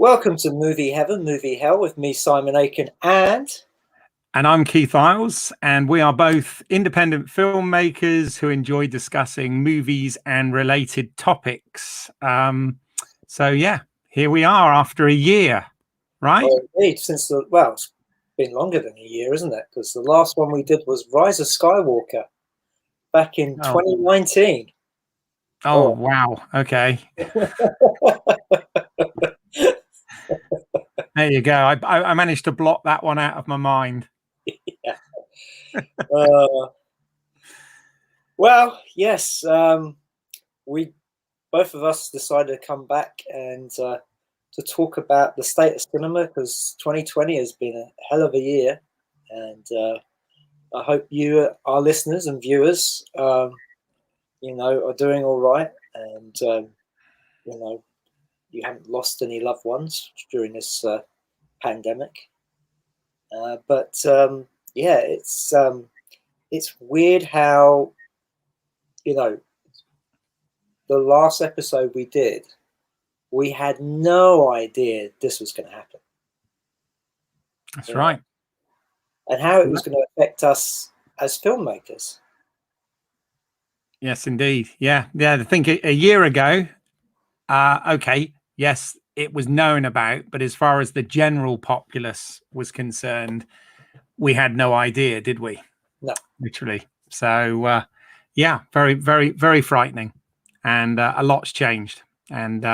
Welcome to Movie Heaven, Movie Hell with me, Simon Aitken, and I'm Keith Eyles, and we are both independent filmmakers who enjoy discussing movies and related topics. So yeah, here we are after a year, right? well, indeed, it's been longer than a year, isn't it? Because the last one we did was Rise of Skywalker back in 2019. Oh, wow. Okay. There you go. I managed to block that one out of my mind. Yeah. Well, yes, we both of us decided to come back and to talk about the state of cinema, because 2020 has been a hell of a year, and I hope you, our listeners and viewers, are doing all right, and you haven't lost any loved ones during this pandemic. But it's weird how, the last episode we did, we had no idea this was going to happen. That's right. And how it was going to affect us as filmmakers. Yes, indeed. Yeah. I think a year ago, okay, yes, it was known about, but as far as the general populace was concerned, we had no idea, did we? No. Literally. So, yeah, very, very, very frightening. And a lot's changed. And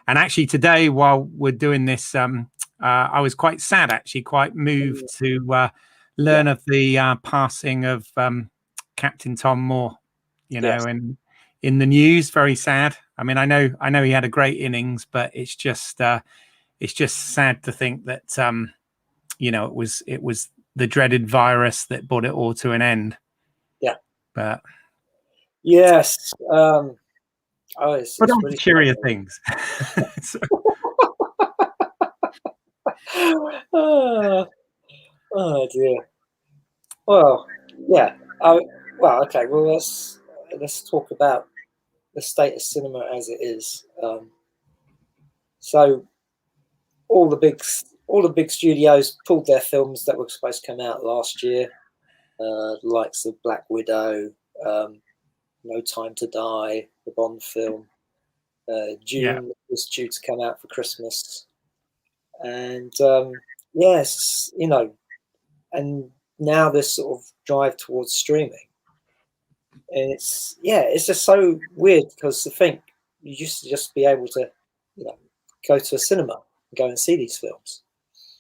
actually today, while we're doing this, I was quite sad, actually, quite moved to learn of the passing of Captain Tom Moore, and in the news. Very sad. I mean, I know he had a great innings, but it's just sad to think that it was the dreaded virus that brought it all to an end. Yeah. But yes. It's really cheerier things. Oh dear. Well, yeah. Okay. Well, let's talk about the state of cinema as it is. So all the big studios pulled their films that were supposed to come out last year, the likes of Black Widow, No Time to Die, the Bond film. June was due to come out for Christmas, and yes, and now this sort of drive towards streaming, and it's just so weird, because I think you used to just be able to, go to a cinema and go and see these films.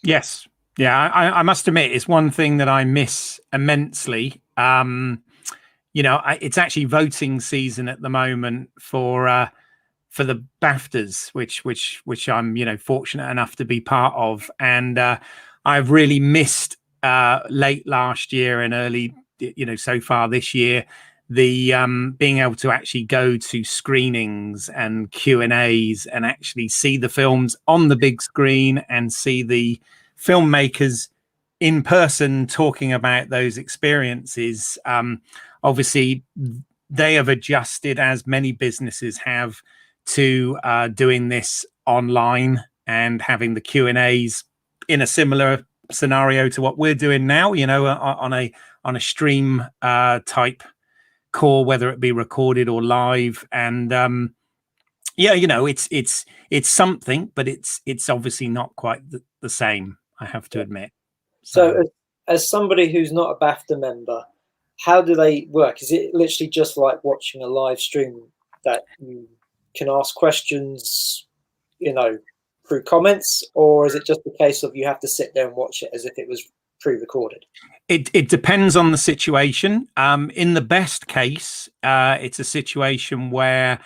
Yes. Yeah, I must admit, it's one thing that I miss immensely. It's actually voting season at the moment for the BAFTAs, which I'm fortunate enough to be part of, and I've really missed late last year and early so far this year the being able to actually go to screenings and Q&As and actually see the films on the big screen and see the filmmakers in person talking about those experiences. Obviously they have adjusted, as many businesses have, to doing this online and having the Q&As in a similar scenario to what we're doing now, on a stream type call, whether it be recorded or live. And it's something, but it's obviously not quite the same, I have to admit. So as somebody who's not a BAFTA member, how do they work? Is it literally just like watching a live stream that you can ask questions, through comments, or is it just a case of you have to sit there and watch it as if it was pre-recorded? It depends on the situation. In the best case, it's a situation where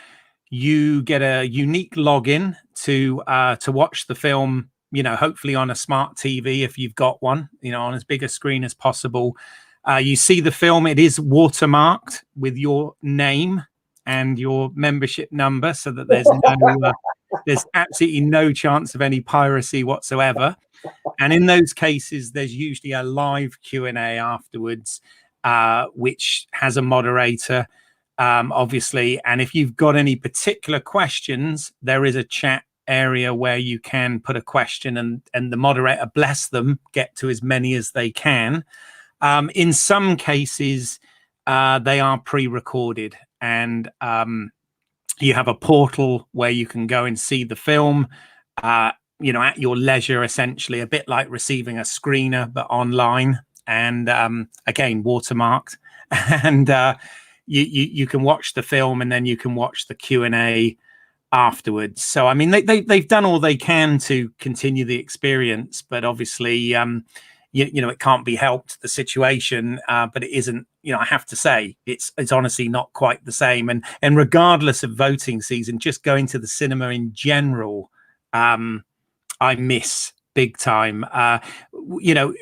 you get a unique login to watch the film, hopefully on a smart TV, if you've got one, on as big a screen as possible. You see the film, it is watermarked with your name and your membership number, so that there's absolutely no chance of any piracy whatsoever. And in those cases, there's usually a live Q&A afterwards, which has a moderator, obviously. And if you've got any particular questions, there is a chat area where you can put a question and the moderator, bless them, get to as many as they can. In some cases, they are pre-recorded, and you have a portal where you can go and see the film, you know, at your leisure, essentially, a bit like receiving a screener, but online, and again, watermarked. And you can watch the film, and then you can watch the Q&A afterwards. So, I mean, they've done all they can to continue the experience, but obviously, you know, it can't be helped, the situation, but it isn't, you know, I have to say, it's honestly not quite the same. And regardless of voting season, just going to the cinema in general, I miss big time. You know,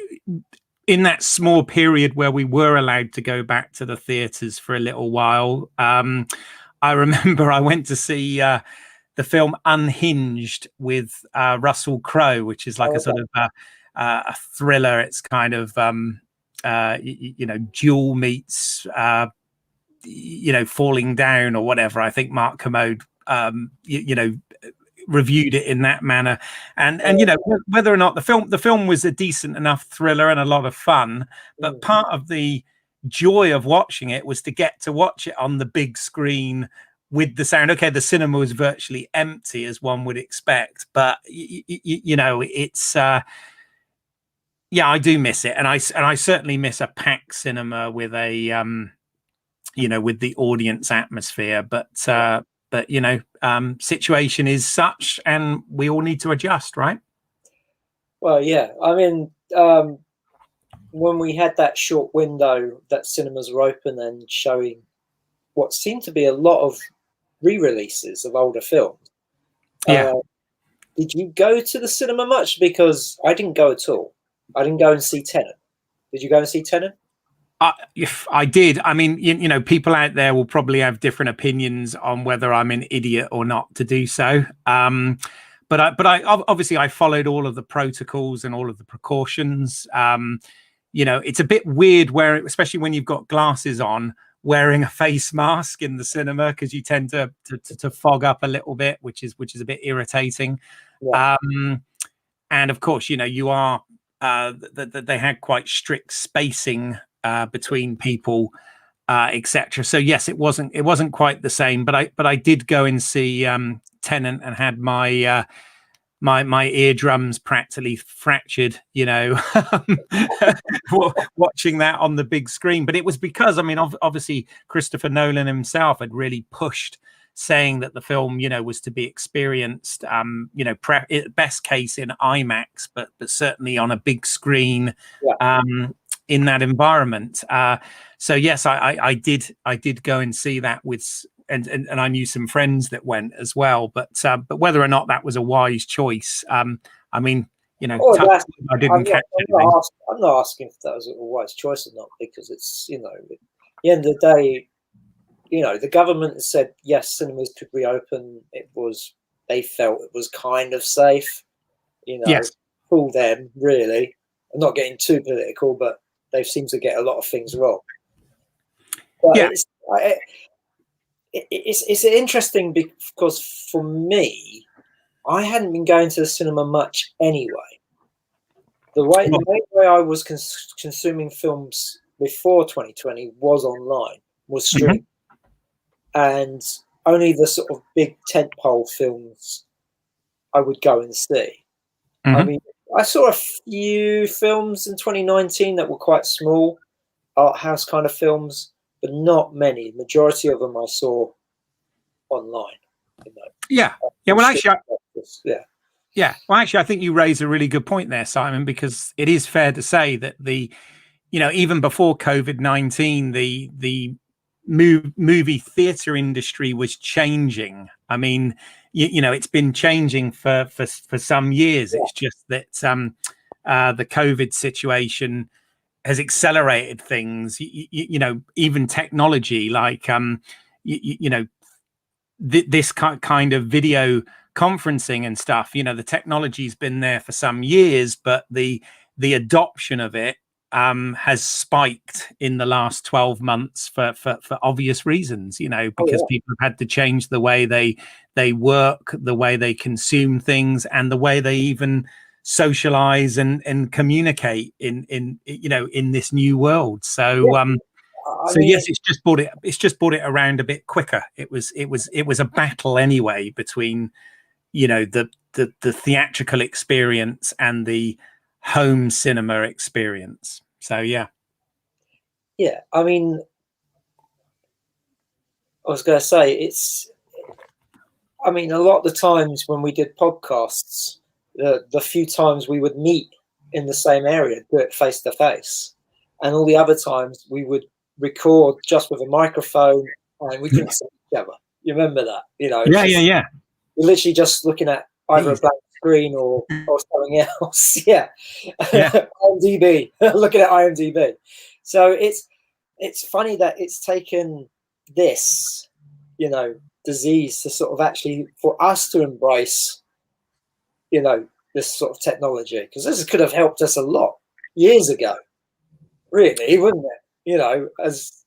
in that small period where we were allowed to go back to the theaters for a little while, I remember I went to see the film Unhinged with Russell Crowe, which is like a sort of a thriller. It's kind of you know, Duel meets you know, Falling Down or whatever. I think Mark Commode you know, reviewed it in that manner, and you know, whether or not the film was a decent enough thriller and a lot of fun, but part of the joy of watching it was to get to watch it on the big screen with the sound. Okay, the cinema was virtually empty, as one would expect, but you know, it's yeah, I do miss it, and I certainly miss a packed cinema with a you know, with the audience atmosphere, but you know, situation is such, and we all need to adjust, right? Well, yeah, I mean, when we had that short window that cinemas were open and showing what seemed to be a lot of re-releases of older films, Yeah. Did you go to the cinema much? Because I didn't go at all. I didn't go and see Tenet. Did you go and see Tenet? If I did, I mean, you know, people out there will probably have different opinions on whether I'm an idiot or not to do so. But I obviously I followed all of the protocols and all of the precautions. You know, it's a bit weird where, especially when you've got glasses on, wearing a face mask in the cinema, because you tend to fog up a little bit, which is a bit irritating. Yeah. And of course, you know, you are they had quite strict spacing between people, etc. So yes, it wasn't quite the same, but I did go and see Tenet and had my my eardrums practically fractured, you know, watching that on the big screen. But it was because, I mean, obviously Christopher Nolan himself had really pushed, saying that the film, you know, was to be experienced, you know, best case in IMAX, but certainly on a big screen. Yeah. In that environment. So yes, I did go and see that with, and I knew some friends that went as well, but whether or not that was a wise choice, I mean, you know, I didn't catch anything. I'm not asking if that was a wise choice or not, because it's, you know, at the end of the day, you know, the government said yes, cinemas could reopen. They felt it was kind of safe, you know. Yes. Fool them, really. I'm not getting too political, but they seem to get a lot of things wrong. But yeah. It's interesting because for me, I hadn't been going to the cinema much anyway. The main way I was consuming films before 2020 was online, was streaming. And only the sort of big tentpole films I would go and see. I mean, I saw a few films in 2019 that were quite small, art house kind of films, but not many. The majority of them I saw online. You know. Yeah. Well, actually, Well, actually, I think you raise a really good point there, Simon, because it is fair to say that you know, even before COVID-19, the movie theater industry was changing. I mean, you know, it's been changing for some years. It's just that the COVID situation has accelerated things. You know, even technology, like you know, this kind of video conferencing and stuff. You know, the technology's been there for some years, but the adoption of it has spiked in the last 12 months for obvious reasons, because people have had to change the way they work, the way they consume things, and the way they even socialize and communicate in this new world. So yes, it's just brought it around a bit quicker. It was a battle anyway between the theatrical experience and the home cinema experience. So yeah. I mean, I was going to say a lot of the times when we did podcasts, the few times we would meet in the same area, do it face to face, and all the other times we would record just with a microphone and we couldn't see each other. You remember that? Yeah. You're literally just looking at either a blank screen or something else. Yeah. IMDb, looking at IMDb. So it's funny that it's taken this, disease to sort of actually for us to embrace, this sort of technology, because this could have helped us a lot years ago, really, wouldn't it? As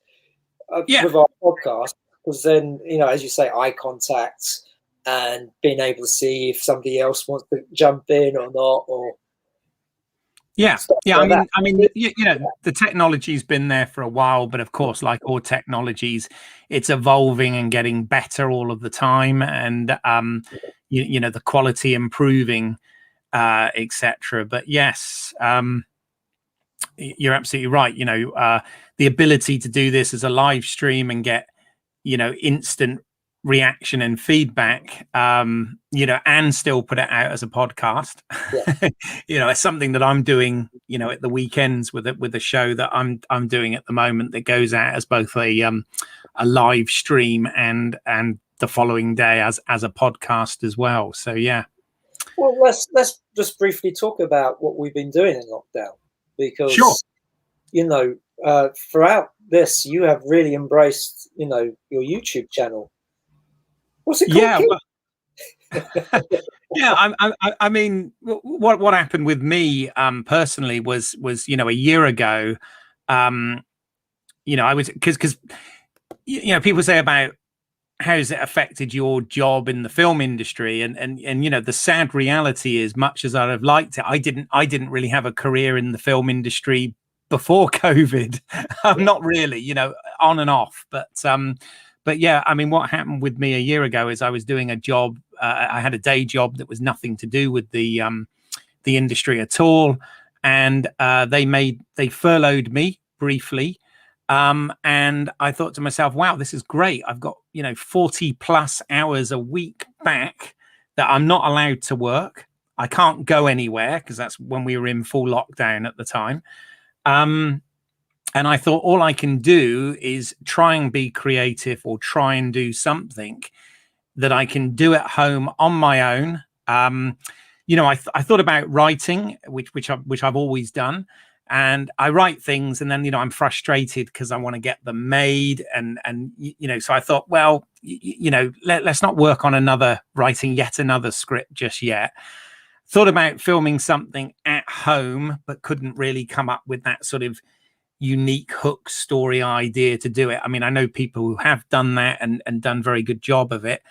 with our podcast, because then, as you say, eye contact and being able to see if somebody else wants to jump in or not, or the technology's been there for a while, but of course, like all technologies, it's evolving and getting better all of the time, and the quality improving, etc. But yes, you're absolutely right. The ability to do this as a live stream and get instant reaction and feedback, and still put it out as a podcast. It's something that I'm doing, at the weekends with a show that I'm doing at the moment that goes out as both a live stream and the following day as a podcast as well. So yeah. Well, let's just briefly talk about what we've been doing in lockdown, because throughout this you have really embraced your YouTube channel. What's it called? I mean, what happened with me personally was a year ago, I was because people say about how has it affected your job in the film industry, and the sad reality is, much as I'd have liked it, I didn't really have a career in the film industry before COVID. Not really, on and off, but yeah, I mean, what happened with me a year ago is I was doing a job. I had a day job that was nothing to do with the industry at all, and they furloughed me briefly. And I thought to myself, wow, this is great. I've got 40 plus hours a week back that I'm not allowed to work. I can't go anywhere because that's when we were in full lockdown at the time. And I thought all I can do is try and be creative, or try and do something that I can do at home on my own. I thought about writing, which I've always done, and I write things, and then I'm frustrated because I want to get them made, and so I thought, well, let's not work on writing yet another script just yet. Thought about filming something at home, but couldn't really come up with that sort of unique hook story idea to do it. I mean, I know people who have done that and done very good job of it,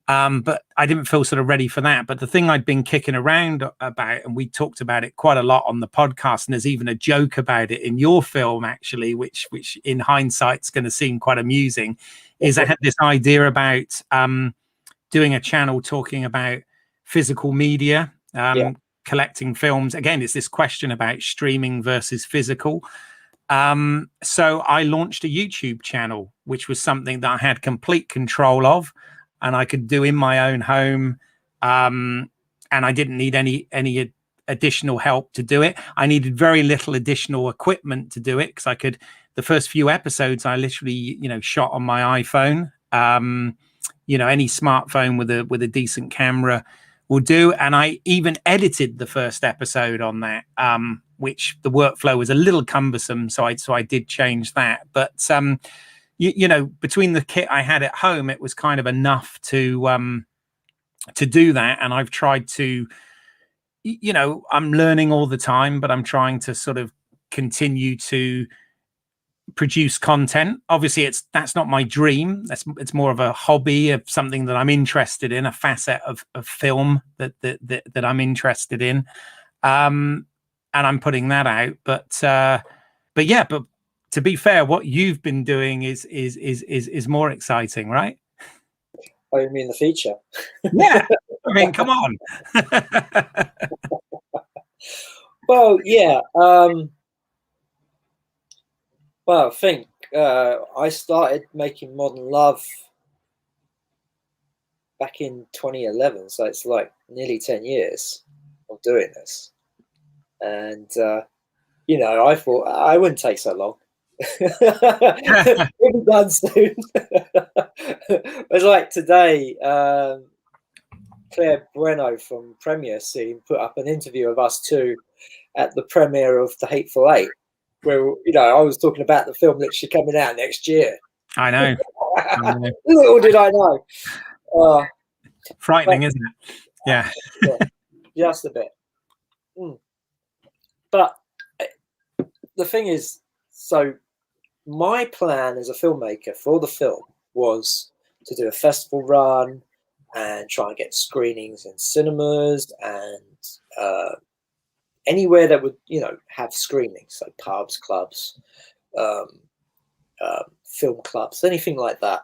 but I didn't feel sort of ready for that. But the thing I'd been kicking around about, and we talked about it quite a lot on the podcast, and there's even a joke about it in your film actually, which in hindsight is going to seem quite amusing, is I had this idea about doing a channel talking about physical media, collecting films. Again, it's this question about streaming versus physical. So I launched a YouTube channel, which was something that I had complete control of, and I could do in my own home. And I didn't need any additional help to do it. I needed very little additional equipment to do it, because the first few episodes I literally, shot on my iPhone. Any smartphone with a decent camera will do. And I even edited the first episode on that, which the workflow was a little cumbersome. So I did change that. But, between the kit I had at home, it was kind of enough to do that. And I've tried to, I'm learning all the time, but I'm trying to sort of continue to produce content. Obviously, that's not my dream. It's more of a hobby, of something that I'm interested in, a facet of film that I'm interested in, and I'm putting that out. But to be fair, what you've been doing is more exciting, right? Oh, you mean the feature? Yeah, I mean, come on. Well, yeah. Well, I think I started making Modern Love back in 2011, so it's like nearly 10 years of doing this. And, you know, I thought I wouldn't take so long. We'll be done soon. It's like today, Claire Breno from Premiere Scene put up an interview of us two at the premiere of The Hateful Eight, where, you know, I was talking about the film that's coming out next year. I know. Little did I know. Frightening, isn't it? Yeah. Just a bit. But the thing is, so my plan as a filmmaker for the film was to do a festival run and try and get screenings in cinemas and anywhere that would, you know, have screenings, so pubs, clubs, film clubs, anything like that.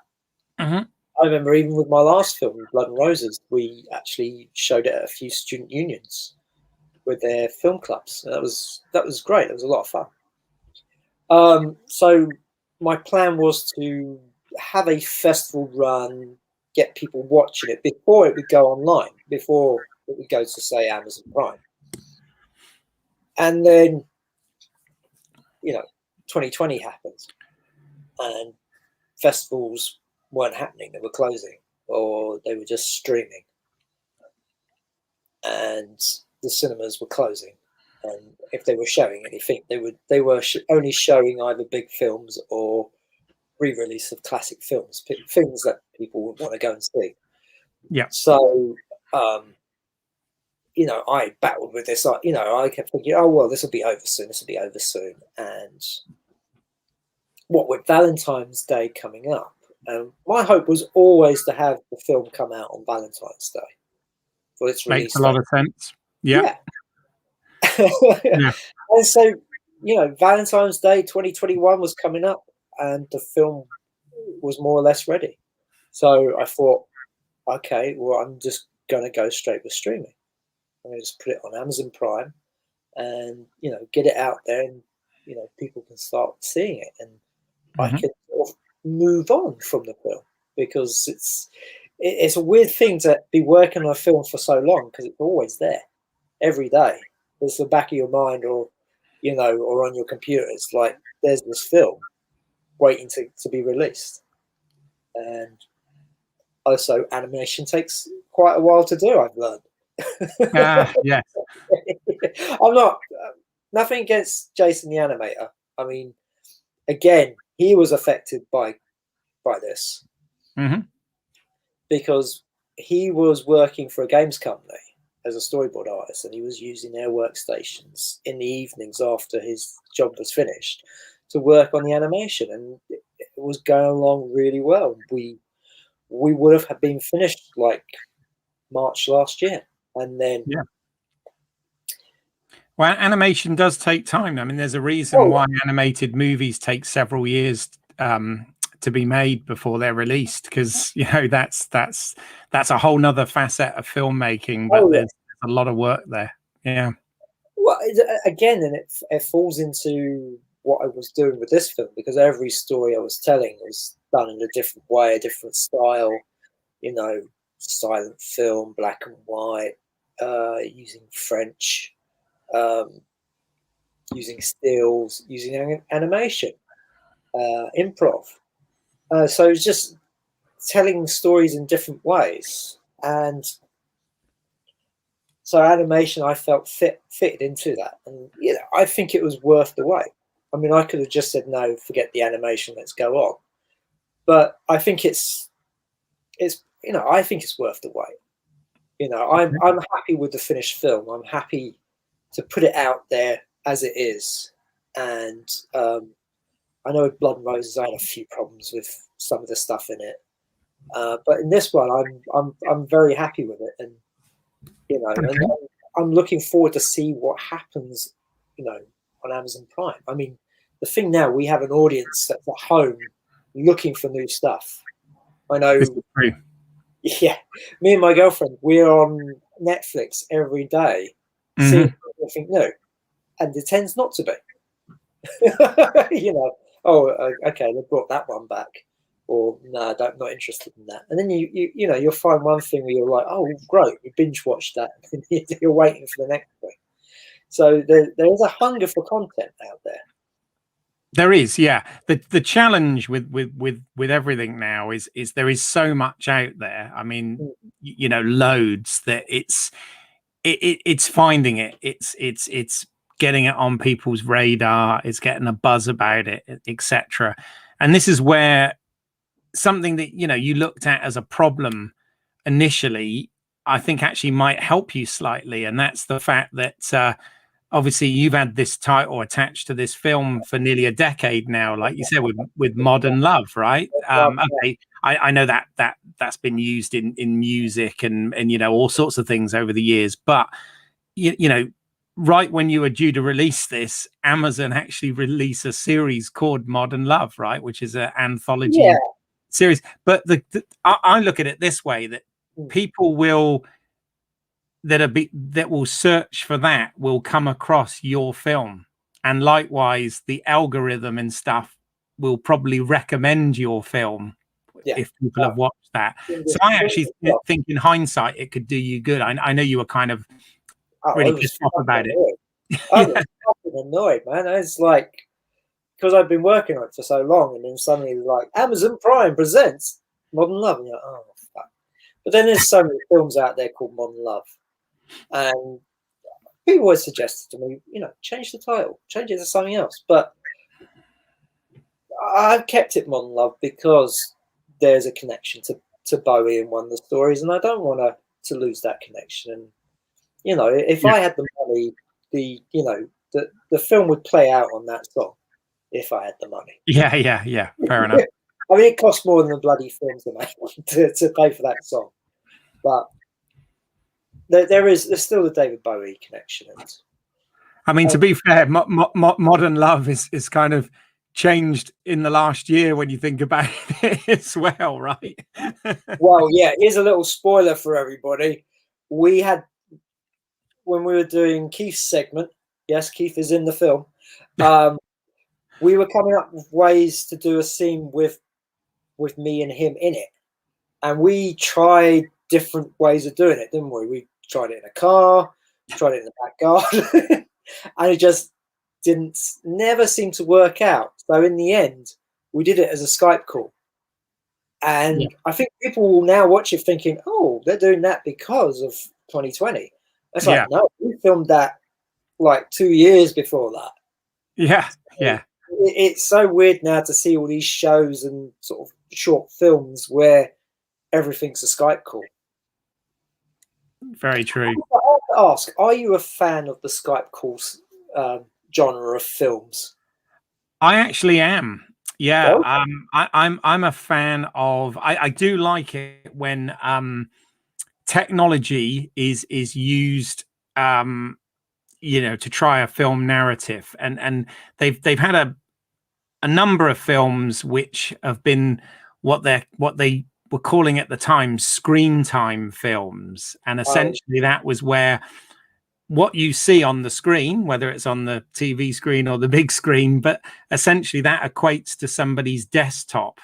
Mm-hmm. I remember even with my last film, Blood and Roses, we actually showed it at a few student unions with their film clubs. That was great. It was a lot of fun. So my plan was to have a festival run, get people watching it before it would go online, before it would go to, say, Amazon Prime. And then, you know, 2020 happened and festivals weren't happening. They were closing or they were just streaming. And the cinemas were closing. And if they were showing anything, they were only showing either big films or re-release of classic films, things that people would want to go and see. Yeah. So, you know, I battled with this. You know, I kept thinking, oh, well, this will be over soon. This will be over soon. And what with Valentine's Day coming up, my hope was always to have the film come out on Valentine's Day for its release. Makes a lot of sense. Yeah. Yeah. And so, you know, Valentine's Day 2021 was coming up and the film was more or less ready. So I thought, okay, well, I'm just going to go straight with streaming. I'm going to just put it on Amazon Prime and, you know, get it out there and, you know, people can start seeing it. And I can sort of move on from the film because it's a weird thing to be working on a film for so long because it's always there every day. It's the back of your mind or, you know, or on your computer. It's like there's this film waiting to be released. And also animation takes quite a while to do, I've learned. Yeah. I'm not, nothing against Jason the animator. I mean, again, he was affected by this because he was working for a games company as a storyboard artist, and he was using their workstations in the evenings after his job was finished to work on the animation, and it was going along really well. We would have been finished like March last year, and then well, animation does take time. I mean, there's a reason why animated movies take several years to be made before they're released, because, you know, that's a whole nother facet of filmmaking, but there's a lot of work there. Yeah. Well, again, and it falls into what I was doing with this film, because every story I was telling was done in a different way, a different style, you know, silent film, black and white, using French, using stills, using animation, improv. So it's just telling stories in different ways. And so animation, I felt fitted into that. And, you know, I think it was worth the wait. I mean, I could have just said, no, forget the animation, let's go on. But I think it's you know, I think it's worth the wait. You know, I'm happy with the finished film. I'm happy to put it out there as it is. and I know with Blood and Roses I had a few problems with some of the stuff in it, but in this one I'm very happy with it, and and I'm looking forward to see what happens, on Amazon Prime. I mean, the thing now, we have an audience that's at home looking for new stuff. I know. Yeah, me and my girlfriend, we're on Netflix every day, seeing something new, and it tends not to be. Okay, they brought that one back, or no, not interested in that. And then you'll find one thing where you're like, oh, great, we binge watched that, and you're waiting for the next thing. So there is a hunger for content out there. There is, yeah. The challenge with everything now is there is so much out there. I mean, loads, that it's finding it. It's getting it on people's radar. It's getting a buzz about it, etc. And this is where something that you looked at as a problem initially, I think actually might help you slightly, and that's the fact that obviously you've had this title attached to this film for nearly a decade now, like you said, with Modern Love, right? Okay, I know that's been used in music and all sorts of things over the years, but right when you were due to release this, Amazon actually released a series called Modern Love, right, which is an anthology series. But I look at it this way, that people that will search for that will come across your film, and likewise the algorithm and stuff will probably recommend your film if people have watched that. So I actually think in hindsight it could do you good. I know you were kind of really pissed off about it. I was fucking annoyed, man. It's like, because I've been working on it for so long, and then suddenly like Amazon Prime presents Modern Love, and you're like, oh fuck. But then there's so many films out there called Modern Love, and people always suggested to me, change the title, change it to something else. But I've kept it Modern Love because there's a connection to Bowie in one of the stories, and I don't want to lose that connection. And if I had the money, the film would play out on that song. If I had the money. Yeah. Fair enough. I mean, it costs more than the bloody films to make to pay for that song, but there's still the David Bowie connection. I mean, to be fair, Modern Love is kind of changed in the last year when you think about it as well, right? Well, yeah. Here's a little spoiler for everybody. We had, when we were doing Keith's segment. Yes, Keith is in the film. We were coming up with ways to do a scene with me and him in it, and we tried different ways of doing it, didn't we? We tried it in a car, tried it in the back garden, and it just never seemed to work out. So in the end, we did it as a Skype call, and I think people will now watch it thinking, "Oh, they're doing that because of 2020." It's like, no, we filmed that like 2 years before that. Yeah. It's so weird now to see all these shows and sort of short films where everything's a Skype call. Very true. I want to ask, are you a fan of the Skype calls genre of films? I actually am. Yeah. I'm a fan of. I do like it when technology is used. To try a film narrative, and they've had a number of films which have been what they were calling at the time screen time films, and essentially that was where what you see on the screen, whether it's on the TV screen or the big screen, but essentially that equates to somebody's desktop.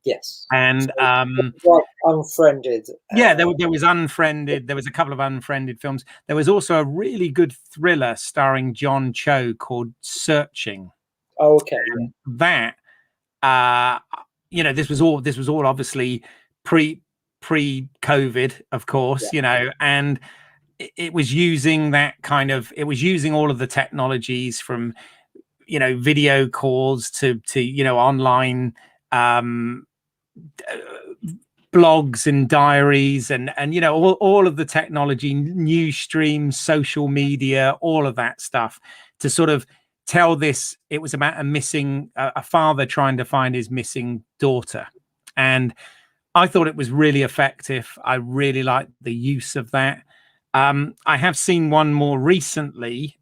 Yes. And like Unfriended. Yeah, there was Unfriended. There was a couple of Unfriended films. There was also a really good thriller starring John Cho called Searching. Oh, okay. And that this was all obviously pre-COVID, of course, and it was using all of the technologies from video calls to online blogs and diaries and all of the technology, news streams, social media, all of that stuff to sort of tell this. It was about a father trying to find his missing daughter, and I thought it was really effective. I really liked the use of that. I have seen one more recently,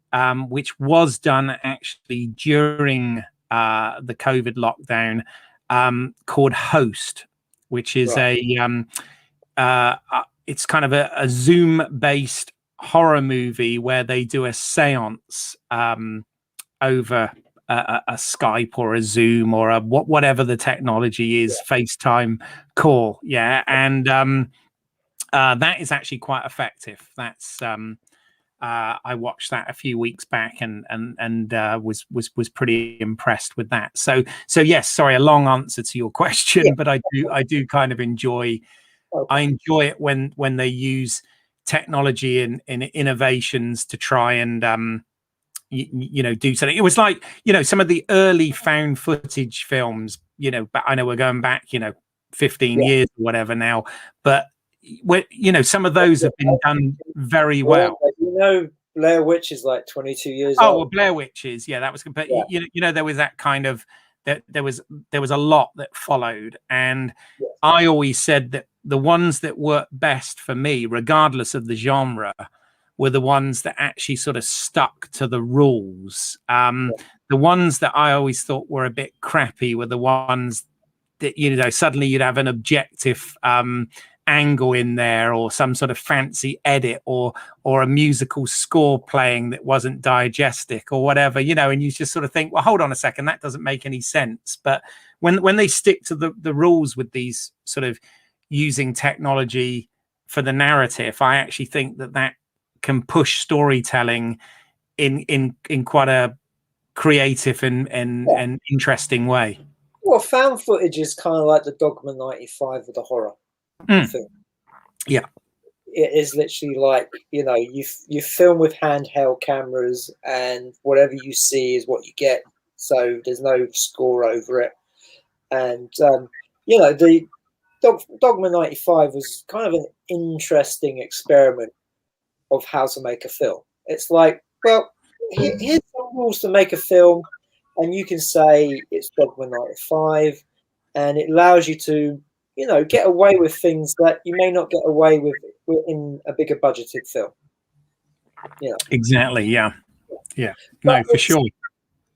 which was done actually during the COVID lockdown, called Host, which is it's kind of a Zoom-based horror movie where they do a seance over a Skype or a Zoom or a whatever the technology is, FaceTime call. Yeah. And that is actually quite effective. That's I watched that a few weeks back and was pretty impressed with that. So yes, sorry, a long answer to your question, but I do kind of enjoy it when they use technology and innovations to try and do something. It was like, some of the early found footage films, but I know we're going back 15 years or whatever now, but some of those have been done very well. Blair Witch is like 22 years old. old. Well, Blair Witches, that was but there was that kind of there was a lot that followed, and I always said that the ones that worked best for me, regardless of the genre, were the ones that actually sort of stuck to the rules. The ones that I always thought were a bit crappy were the ones that suddenly you'd have an objective angle in there, or some sort of fancy edit, or a musical score playing that wasn't diegetic or whatever, and you just sort of think, well, hold on a second, that doesn't make any sense. But when they stick to the rules with these sort of using technology for the narrative, I actually think that can push storytelling in quite a creative and interesting way. Well, found footage is kind of like the Dogma 95 of the horror film. Yeah, it is literally like, you film with handheld cameras, and whatever you see is what you get. So there's no score over it. And the Dogma 95 was kind of an interesting experiment of how to make a film. It's like, well, here's some rules to make a film, and you can say it's Dogma 95, and it allows you to, get away with things that you may not get away with in a bigger budgeted film. Exactly. Yeah. No, for sure.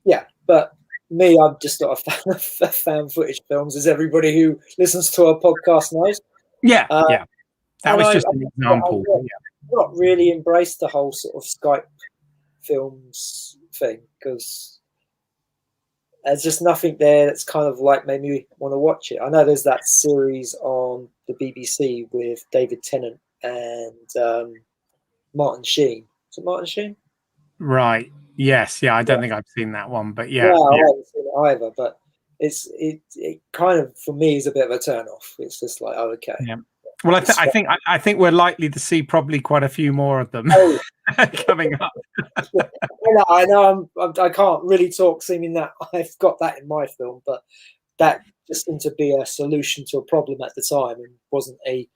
Yeah, but me, I'm just not a fan of found footage films, as everybody who listens to our podcast knows. Yeah. That was just an example. I've not really embraced the whole sort of Skype films thing, because there's just nothing there that's kind of like made me want to watch it. I know there's that series on the BBC with David Tennant and Martin Sheen. Is it Martin Sheen? Right. Yes. Yeah. I don't think I've seen that one, but I haven't seen it either. But it kind of, for me, is a bit of a turn off. It's just like, oh, okay. Yeah. Well, I think we're likely to see probably quite a few more of them coming up. I know I can't really talk, seeming that I've got that in my film, but that just seemed to be a solution to a problem at the time, and wasn't a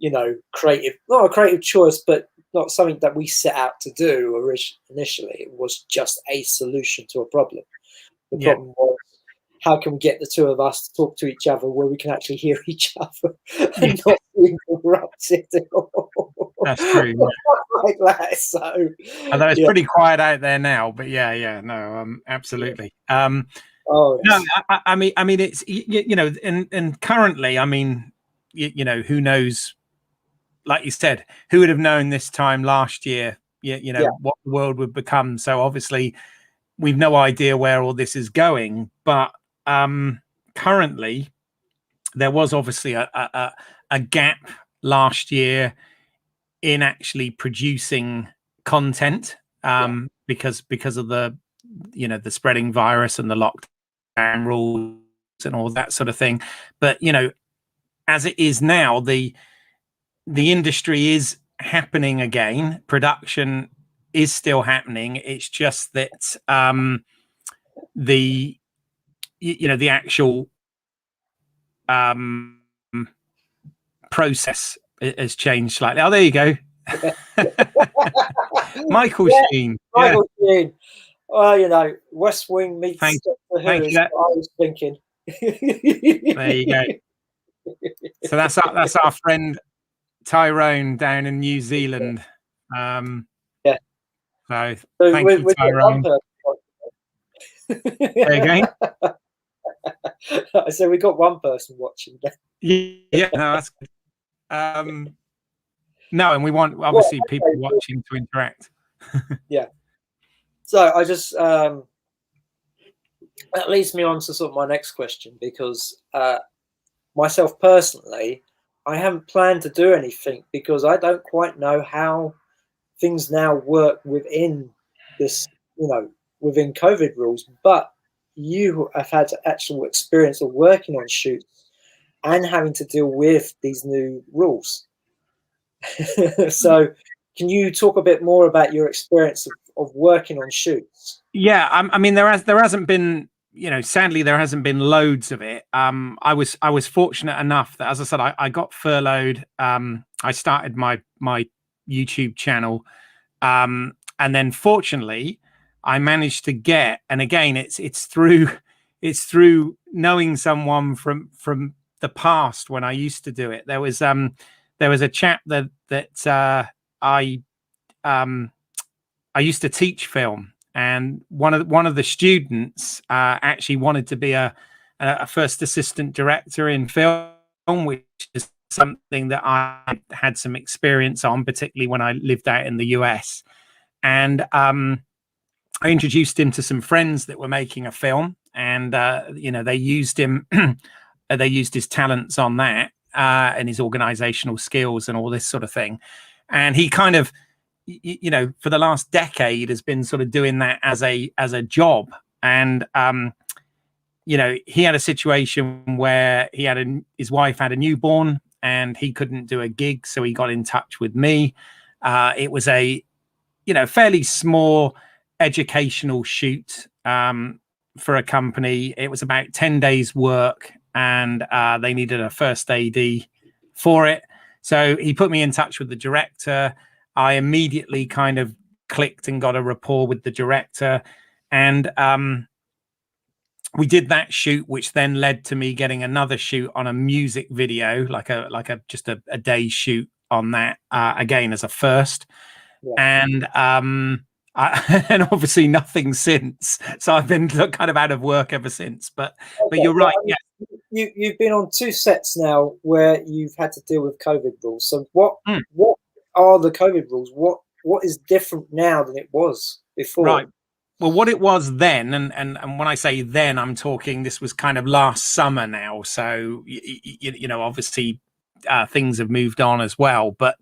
not a creative choice, but not something that we set out to do initially. It was just a solution to a problem. The problem was, how can we get the two of us to talk to each other where we can actually hear each other and not be interrupted? That's true. Like that. So, although it's pretty quiet out there now, but absolutely. No, I mean, it's and currently, I mean, who knows? Like you said, who would have known this time last year? What the world would become. So obviously, we've no idea where all this is going, but currently there was obviously a gap last year in actually producing content because of the the spreading virus and the lockdown rules and all that sort of thing. But as it is now, the industry is happening again. Production is still happening. It's just that the actual process has changed slightly. Oh, there you go. Michael Sheen. Michael Sheen. Well, you know, West Wing meets Thank, Doctor Who thank you. is what I was thinking. There you go. So that's our friend Tyrone down in New Zealand. Yeah. So So thank you, we've got one Tyrone. person. There again. So we got one person watching. Yeah, no, that's good. No, and we want obviously people watching to interact. Yeah. So I just that leads me on to sort of my next question, because myself personally, I haven't planned to do anything because I don't quite know how things now work within this, you know, within COVID rules. But you have had actual experience of working on shoots and having to deal with these new rules. So can you talk a bit more about your experience of working on shoots? Yeah, I mean there hasn't been, you know, sadly there hasn't been loads of it. I was fortunate enough that, as I said, I got furloughed. I started my YouTube channel, and then fortunately I managed to get, and again it's through knowing someone from the past when I used to do it. There was a chap that I used to teach film, and one of the students actually wanted to be a first assistant director in film, which is something that I had some experience on, particularly when I lived out in the US. And I introduced him to some friends that were making a film, and you know, they used him, they used his talents on that, and his organizational skills and all this sort of thing. And he kind of, you know, for the last decade has been sort of doing that as a job. And you know, he had a situation where his wife had a newborn and he couldn't do a gig, so he got in touch with me. It was a, you know, fairly small educational shoot for a company. It was about 10 days work, and they needed a first AD for it. So he put me in touch with the director. I immediately kind of clicked and got a rapport with the director, and we did that shoot, which then led to me getting another shoot on a music video, like a just a day shoot on that, again as a first. Yeah. And and obviously nothing since. So I've been kind of out of work ever since. But you're right. Yeah. You've been on 2 sets now where you've had to deal with COVID rules. So what are the COVID rules? What is different now than it was before? Right. Well, what it was then, and when I say then, I'm talking, this was kind of last summer now. So you know, obviously things have moved on as well. But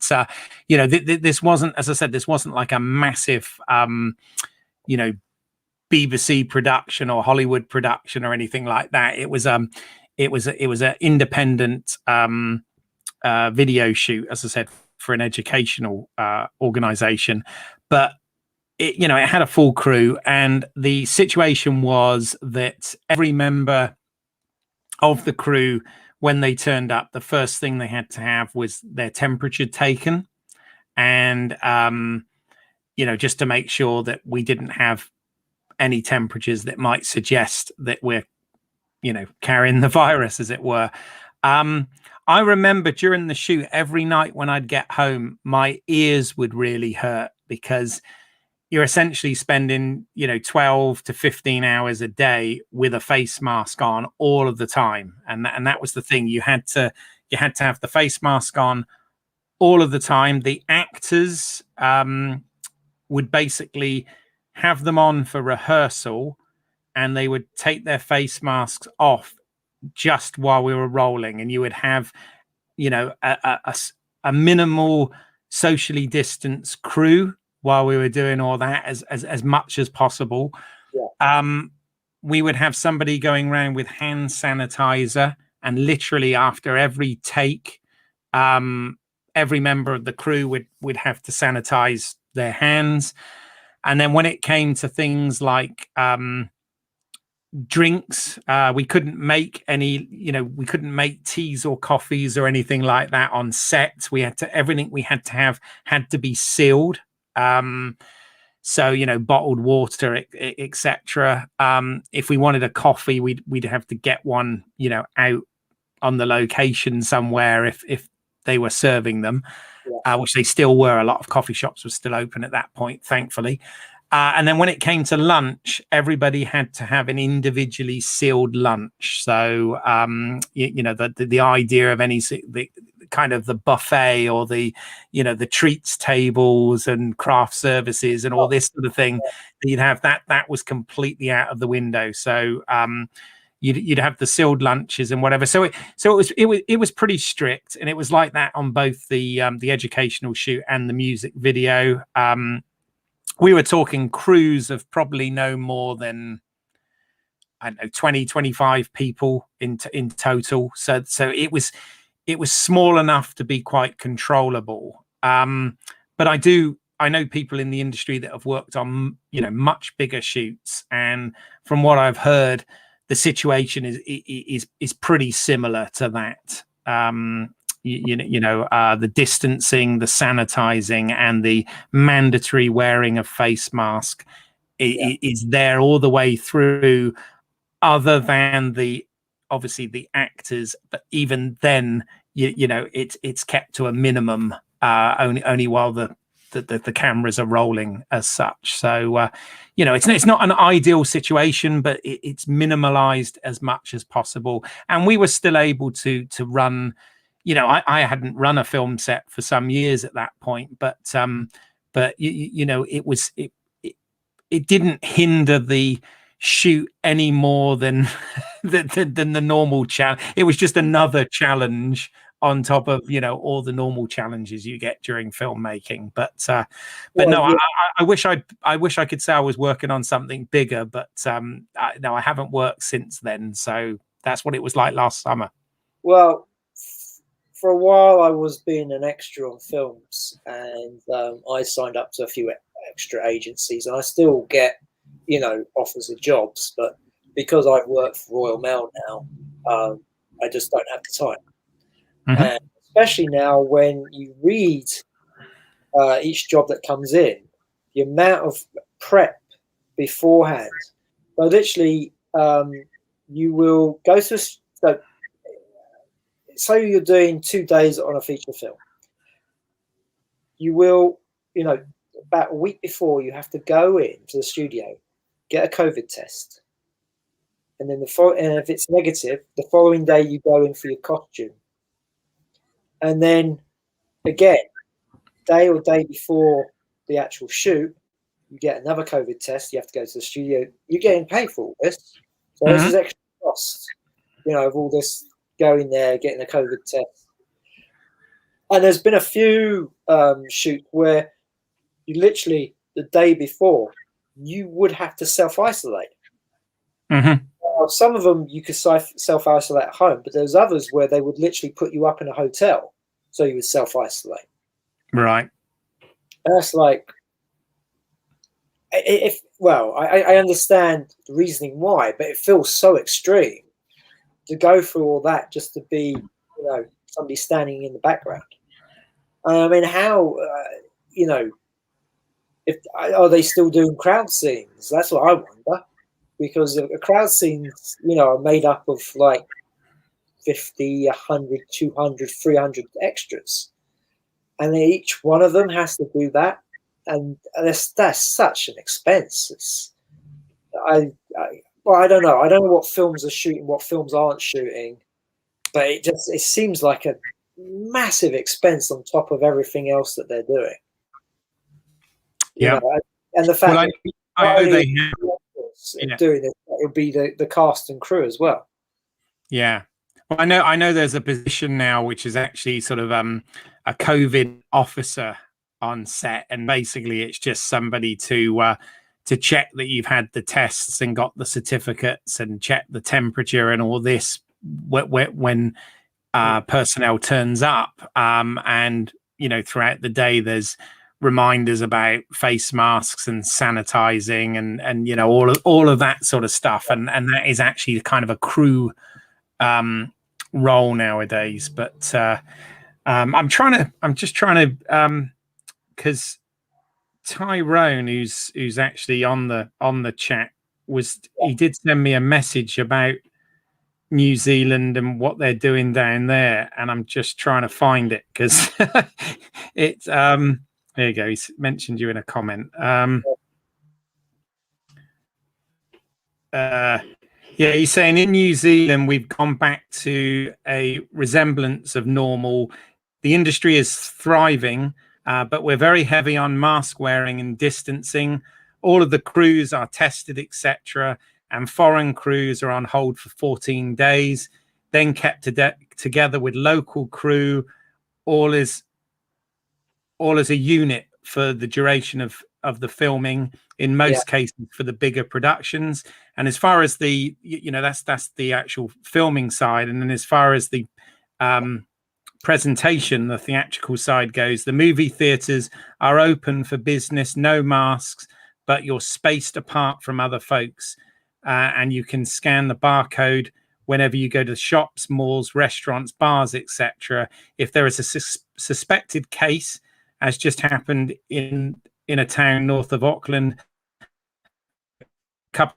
you know, this wasn't, as I said, this wasn't like a massive you know, BBC production or Hollywood production or anything like that. It was an independent video shoot, as I said, for an educational organization. But it, you know, it had a full crew, and the situation was that every member of the crew, when they turned up, the first thing they had to have was their temperature taken, and you know, just to make sure that we didn't have any temperatures that might suggest that we're, you know, carrying the virus, as it were. I remember during the shoot, every night when I'd get home, my ears would really hurt, because you're essentially spending, you know, 12 to 15 hours a day with a face mask on all of the time. And that was the thing. You had to have the face mask on all of the time. The actors would basically have them on for rehearsal, and they would take their face masks off just while we were rolling. And you would have, you know, a minimal socially distanced crew while we were doing all that, as much as possible. Yeah. We would have somebody going around with hand sanitizer, and literally after every take, every member of the crew would have to sanitize their hands. And then when it came to things like drinks, we couldn't make any, you know, we couldn't make teas or coffees or anything like that on set. We had to, everything we had to have had to be sealed. So, you know, bottled water, etc. If we wanted a coffee, we'd have to get one, you know, out on the location somewhere if they were serving them, which they still were. A lot of coffee shops were still open at that point, thankfully. And then when it came to lunch, everybody had to have an individually sealed lunch. So, you know, the idea of the kind of the buffet or the, you know, the treats tables and craft services and all this sort of thing, you'd have that was completely out of the window. So, you'd have the sealed lunches and whatever. So it was pretty strict, and it was like that on both the educational shoot and the music video. We were talking crews of probably no more than, I don't know, 20, 25 people in total. So it was small enough to be quite controllable. But I know people in the industry that have worked on, you know, much bigger shoots, and from what I've heard, the situation is pretty similar to that. The distancing, the sanitizing, and the mandatory wearing of face mask is there all the way through, other than obviously the actors, but even then, you know, it's kept to a minimum, only while the cameras are rolling as such. So you know, it's not an ideal situation, but it's minimalized as much as possible, and we were still able to run. You know, I hadn't run a film set for some years at that point, but you know, it didn't hinder the shoot any more than than the normal challenge. It was just another challenge on top of, you know, all the normal challenges you get during filmmaking. But no, I wish I could say I was working on something bigger, but no, I haven't worked since then. So that's what it was like last summer. Well, for a while I was being an extra on films, and I signed up to a few extra agencies, and I still get, you know, offers of jobs, but because I've worked for Royal Mail now, I just don't have the time. And especially now when you read each job that comes in, the amount of prep beforehand. So literally, you will go to, so you're doing 2 days on a feature film. You will, you know, about a week before, you have to go into the studio, get a COVID test, and then and if it's negative, the following day you go in for your costume, and then again, day before the actual shoot, you get another COVID test. You have to go to the studio. You're getting paid for all this, so this is extra cost, you know, of all this going there, getting a COVID test. And there's been a few shoots where you literally, the day before, you would have to self-isolate. Some of them you could self-isolate at home, but there's others where they would literally put you up in a hotel, so you would self-isolate. Right. And that's like, I understand the reasoning why, but it feels so extreme to go through all that just to be, you know, somebody standing in the background. I mean, how, you know, are they still doing crowd scenes? That's what I wonder, because the crowd scenes, you know, are made up of like 50, 100, 200, 300 extras, and each one of them has to do that, and that's such an expense. I don't know. I don't know what films are shooting, what films aren't shooting, but it seems like a massive expense on top of everything else that they're doing. Yeah, and the fact that I know doing it, it'll be the cast and crew as well. Yeah, well, I know there's a position now which is actually sort of a COVID officer on set, and basically it's just somebody to check that you've had the tests and got the certificates and check the temperature and all this when personnel turns up, and you know, throughout the day there's reminders about face masks and sanitizing and you know, all of that sort of stuff, and that is actually kind of a crew role nowadays. But I'm just trying to because Tyrone, who's actually on the chat, he did send me a message about New Zealand and what they're doing down there, and I'm just trying to find it because it's there you go. He's mentioned you in a comment. Yeah, he's saying in New Zealand we've gone back to a resemblance of normal. The industry is thriving, but we're very heavy on mask wearing and distancing. All of the crews are tested, etc., and foreign crews are on hold for 14 days, then kept together with local crew, all as a unit for the duration of the filming, in most cases for the bigger productions. And as far as the, that's the actual filming side. And then as far as the presentation, the theatrical side goes, the movie theaters are open for business, no masks, but you're spaced apart from other folks, and you can scan the barcode whenever you go to shops, malls, restaurants, bars, etc. If there is a suspected case, as just happened in a town north of Auckland a couple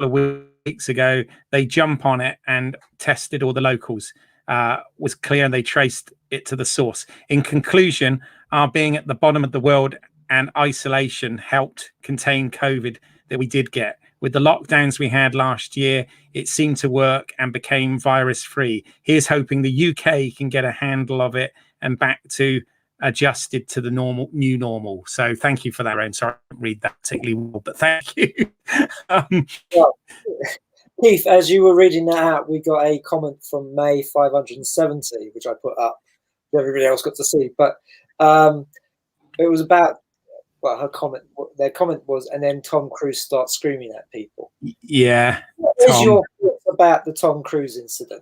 of weeks ago, they jump on it and tested all the locals. Was clear, and they traced it to the source. In conclusion, our being at the bottom of the world and isolation helped contain COVID that we did get. With the lockdowns we had last year, it seemed to work and became virus free. Here's hoping the UK can get a handle of it and back to adjusted to the new normal. So thank you for that, Aaron. Sorry, I didn't read that particularly well, but thank you. Well, Keith, as you were reading that out, we got a comment from May 570, which I put up. Everybody else got to see, but it was about, well, their comment was, and then Tom Cruise starts screaming at people. Yeah. What is your thoughts about the Tom Cruise incident?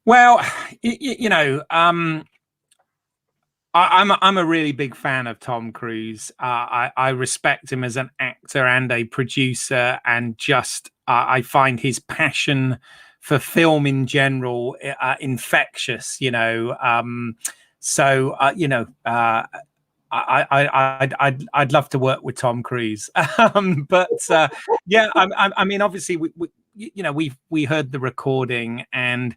Well, I'm a really big fan of Tom Cruise. I respect him as an actor and a producer, and just I find his passion for film in general infectious. I'd love to work with Tom Cruise, but yeah, I mean, obviously, we heard the recording, and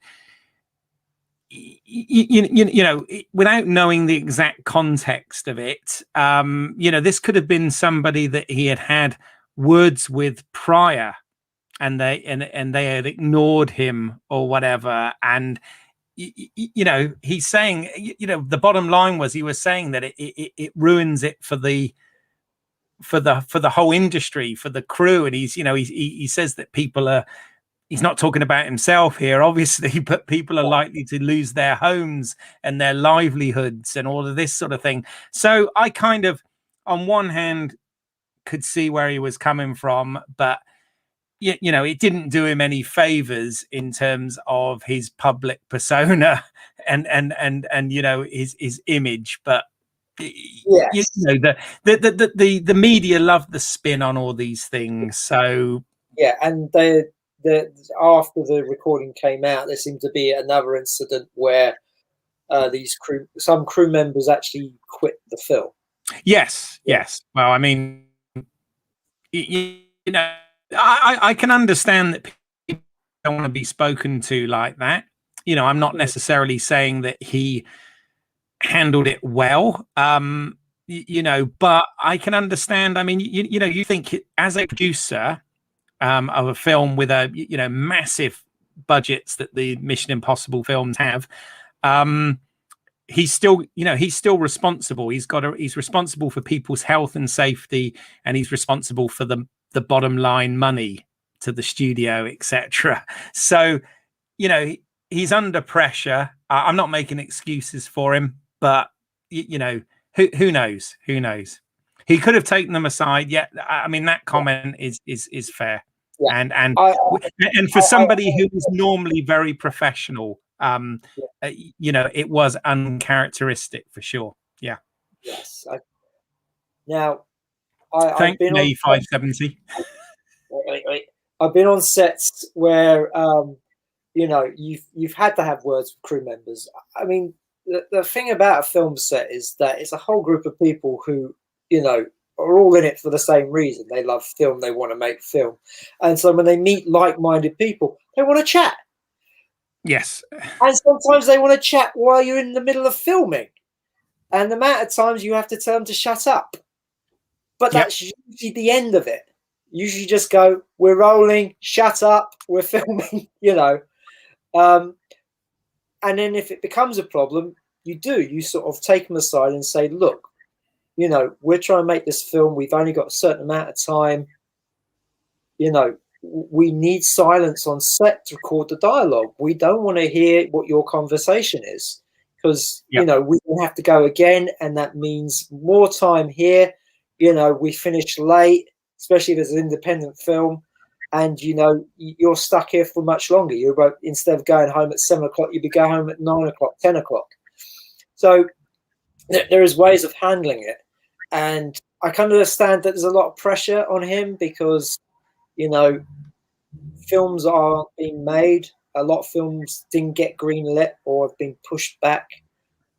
without knowing the exact context of it, this could have been somebody that he had words with prior, and they had ignored him or whatever. And he's saying, the bottom line was, he was saying that it ruins it for the whole industry, for the crew. And he says that people are, he's not talking about himself here, obviously, but people are likely to lose their homes and their livelihoods and all of this sort of thing. So I kind of, on one hand, could see where he was coming from, but it didn't do him any favors in terms of his public persona and his image. But yes, the media loved the spin on all these things. So yeah, and after the recording came out, there seemed to be another incident where some crew members actually quit the film. Yes. Well, I mean, I can understand that people don't want to be spoken to like that. I'm not necessarily saying that he handled it well, but I can understand. I mean, you think as a producer of a film with a massive budgets that the Mission Impossible films have, he's still responsible. He's responsible for people's health and safety, and he's responsible for the bottom line money to the studio, etc. So he's under pressure. I'm not making excuses for him, but who knows? He could have taken them aside. Yeah, I mean, that comment is fair. Yeah. And for somebody who is normally very professional, it was uncharacteristic for sure. Yeah. Yes. I've been on 570. I've been on sets where you've had to have words with crew members. I mean, the thing about a film set is that it's a whole group of people who are all in it for the same reason. They love film. They want to make film. And so when they meet like-minded people, they want to chat. Yes. And sometimes they want to chat while you're in the middle of filming. And the amount of times you have to tell them to shut up. But that's usually the end of it. Usually just go, we're rolling, shut up, we're filming, you know. And then if it becomes a problem, you sort of take them aside and say, look, you know, we're trying to make this film. We've only got a certain amount of time. You know, we need silence on set to record the dialogue. We don't want to hear what your conversation is because, you know, we will have to go again. And that means more time here. You know, we finish late, especially if it's an independent film. And, you know, you're stuck here for much longer. You're instead of going home at 7 o'clock, you'd be going home at 9 o'clock, 10 o'clock. So there is ways of handling it. And I can understand that there's a lot of pressure on him because, you know, films are being made. A lot of films didn't get greenlit or have been pushed back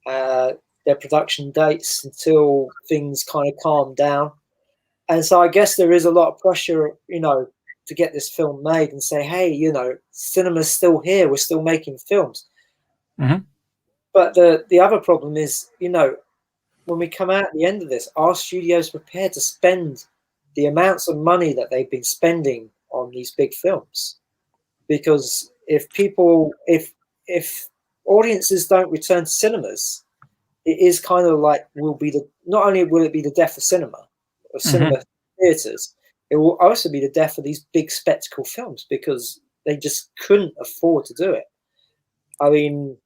their production dates until things kind of calm down. And so I guess there is a lot of pressure, you know, to get this film made and say, hey, you know, cinema's still here. We're still making films. Mm-hmm. But the other problem is, you know, when we come out at the end of this, are studios prepared to spend the amounts of money that they've been spending on these big films? Because if audiences don't return to cinemas, it is kind of like not only will it be the death of cinema, of cinema theaters, it will also be the death of these big spectacle films because they just couldn't afford to do it. I mean,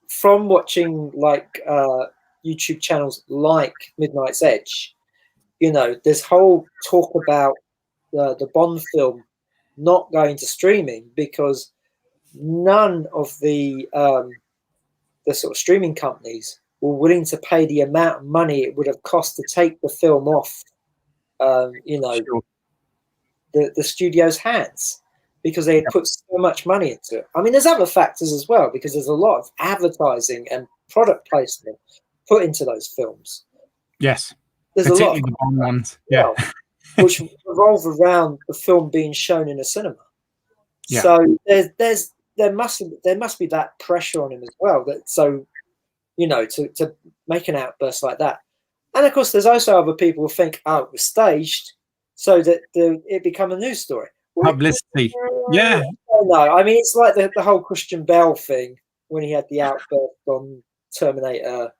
from watching like YouTube channels like Midnight's Edge, you know, there's whole talk about the Bond film not going to streaming because none of the sort of streaming companies were willing to pay the amount of money it would have cost to take the film off, you know, the studio's hands because they had put so much money into it. I mean, there's other factors as well because there's a lot of advertising and product placement put into those films. Yes, there's particularly a lot of the Bond ones, yeah, which revolve around the film being shown in a cinema. Yeah. So there must be that pressure on him as well. That so, you know, to make an outburst like that. And of course, there's also other people who think, oh, it was staged so that it become a news story. Publicity. Yeah. No, I mean, it's like the whole Christian Bale thing when he had the outburst on Terminator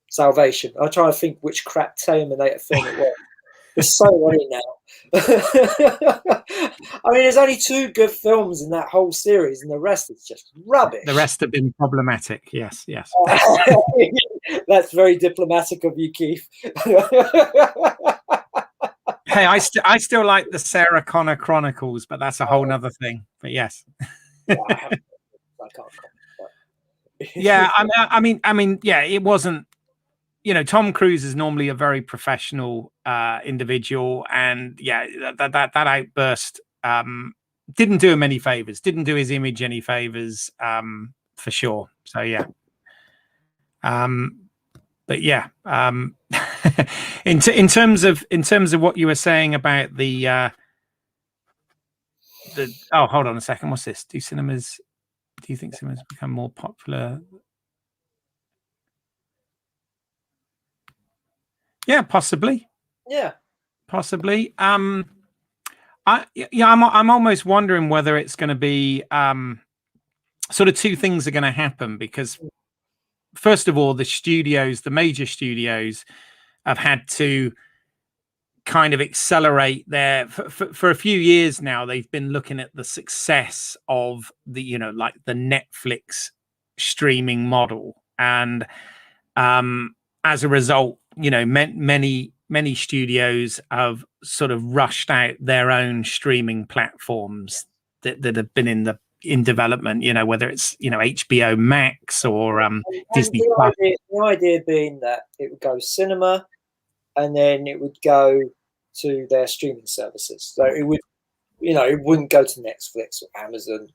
Salvation. I'm trying to think which crap Terminator film it was. There's so many now. I mean, there's only 2 good films in that whole series, and the rest is just rubbish. The rest have been problematic. Yes. That's very diplomatic of you, Keith. Hey, I still like the Sarah Connor Chronicles, but that's a whole nother thing. But yes. I can't comment. Yeah, I mean, yeah, it wasn't. You know, Tom Cruise is normally a very professional individual, and yeah, that outburst didn't do him any favors, didn't do his image any favors, for sure. So yeah, but yeah, in terms of what you were saying about the oh, hold on a second, what's this? Do you think cinemas become more popular? Yeah, possibly. Yeah, possibly. I'm almost wondering whether it's going to be sort of 2 things are going to happen because, first of all, the major studios, have had to kind of accelerate their for a few years now. They've been looking at the success of the, you know, like the Netflix streaming model, and as a result, you know, many studios have sort of rushed out their own streaming platforms that have been in development, you know, whether it's, you know, HBO Max or Disney Plus. The idea being that it would go cinema and then it would go to their streaming services. So it would, you know, it wouldn't go to Netflix or Amazon.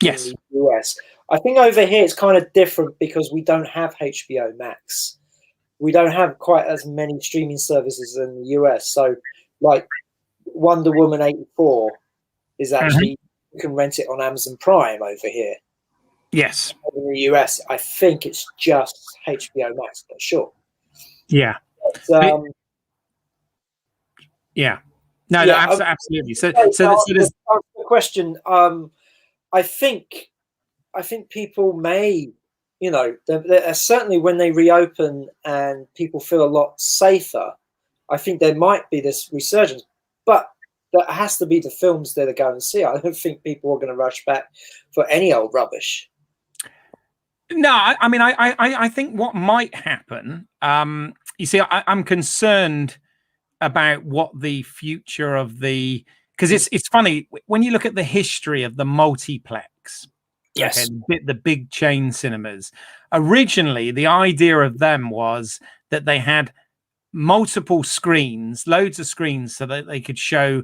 Yes. In the US. I think over here it's kind of different because we don't have HBO Max. we don't have quite as many streaming services in the US. So, like Wonder Woman 84 is actually you can rent it on Amazon Prime over here. Yes. In the US, I think it's just HBO Max. Not sure. Yeah. But, yeah. No, yeah, absolutely. So there's the question. I think people may, you know, certainly when they reopen and people feel a lot safer, I think there might be this resurgence. But that has to be the films that are going to see. I don't think people are going to rush back for any old rubbish. No, I mean, I think what might happen. You see, I'm concerned about what the future of the, because it's funny when you look at the history of the multiplex. Yes. Okay, the big chain cinemas. Originally, the idea of them was that they had multiple screens, loads of screens, so that they could show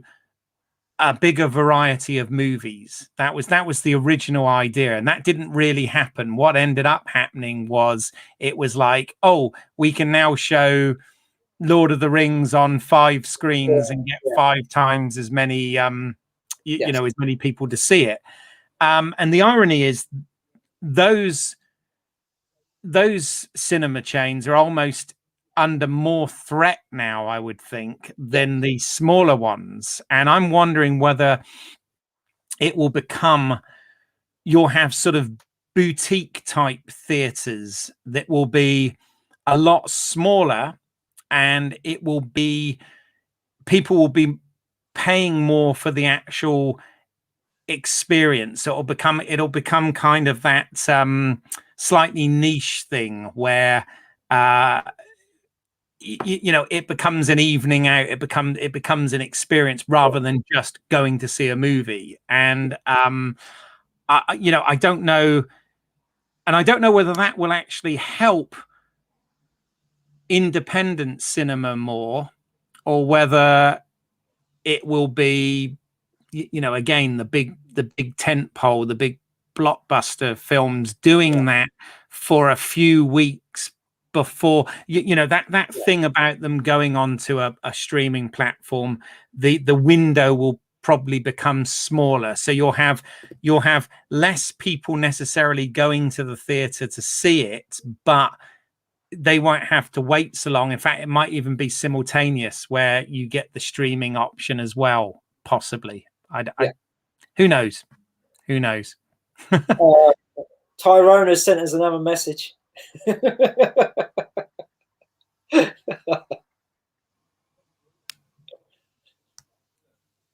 a bigger variety of movies. That was the original idea, and that didn't really happen. What ended up happening was it was like, oh, we can now show Lord of the Rings on 5 screens and get 5 times as many you know, as many people to see it. And the irony is those cinema chains are almost under more threat now, I would think, than the smaller ones. And I'm wondering whether it will become, you'll have sort of boutique type theaters that will be a lot smaller, and it will be, people will be paying more for the actual experience. It'll become kind of that slightly niche thing where you know, it becomes an evening out, it becomes an experience rather than just going to see a movie. And you know, I don't know, and I don't know whether that will actually help independent cinema more, or whether it will be, you know, again, the big tent pole, the big blockbuster films doing that for a few weeks before, you know, that thing about them going onto a streaming platform, the window will probably become smaller, so you'll have less people necessarily going to the theater to see it, but they won't have to wait so long. In fact, it might even be simultaneous where you get the streaming option as well, possibly. Who knows? Who knows? Tyrone has sent us another message.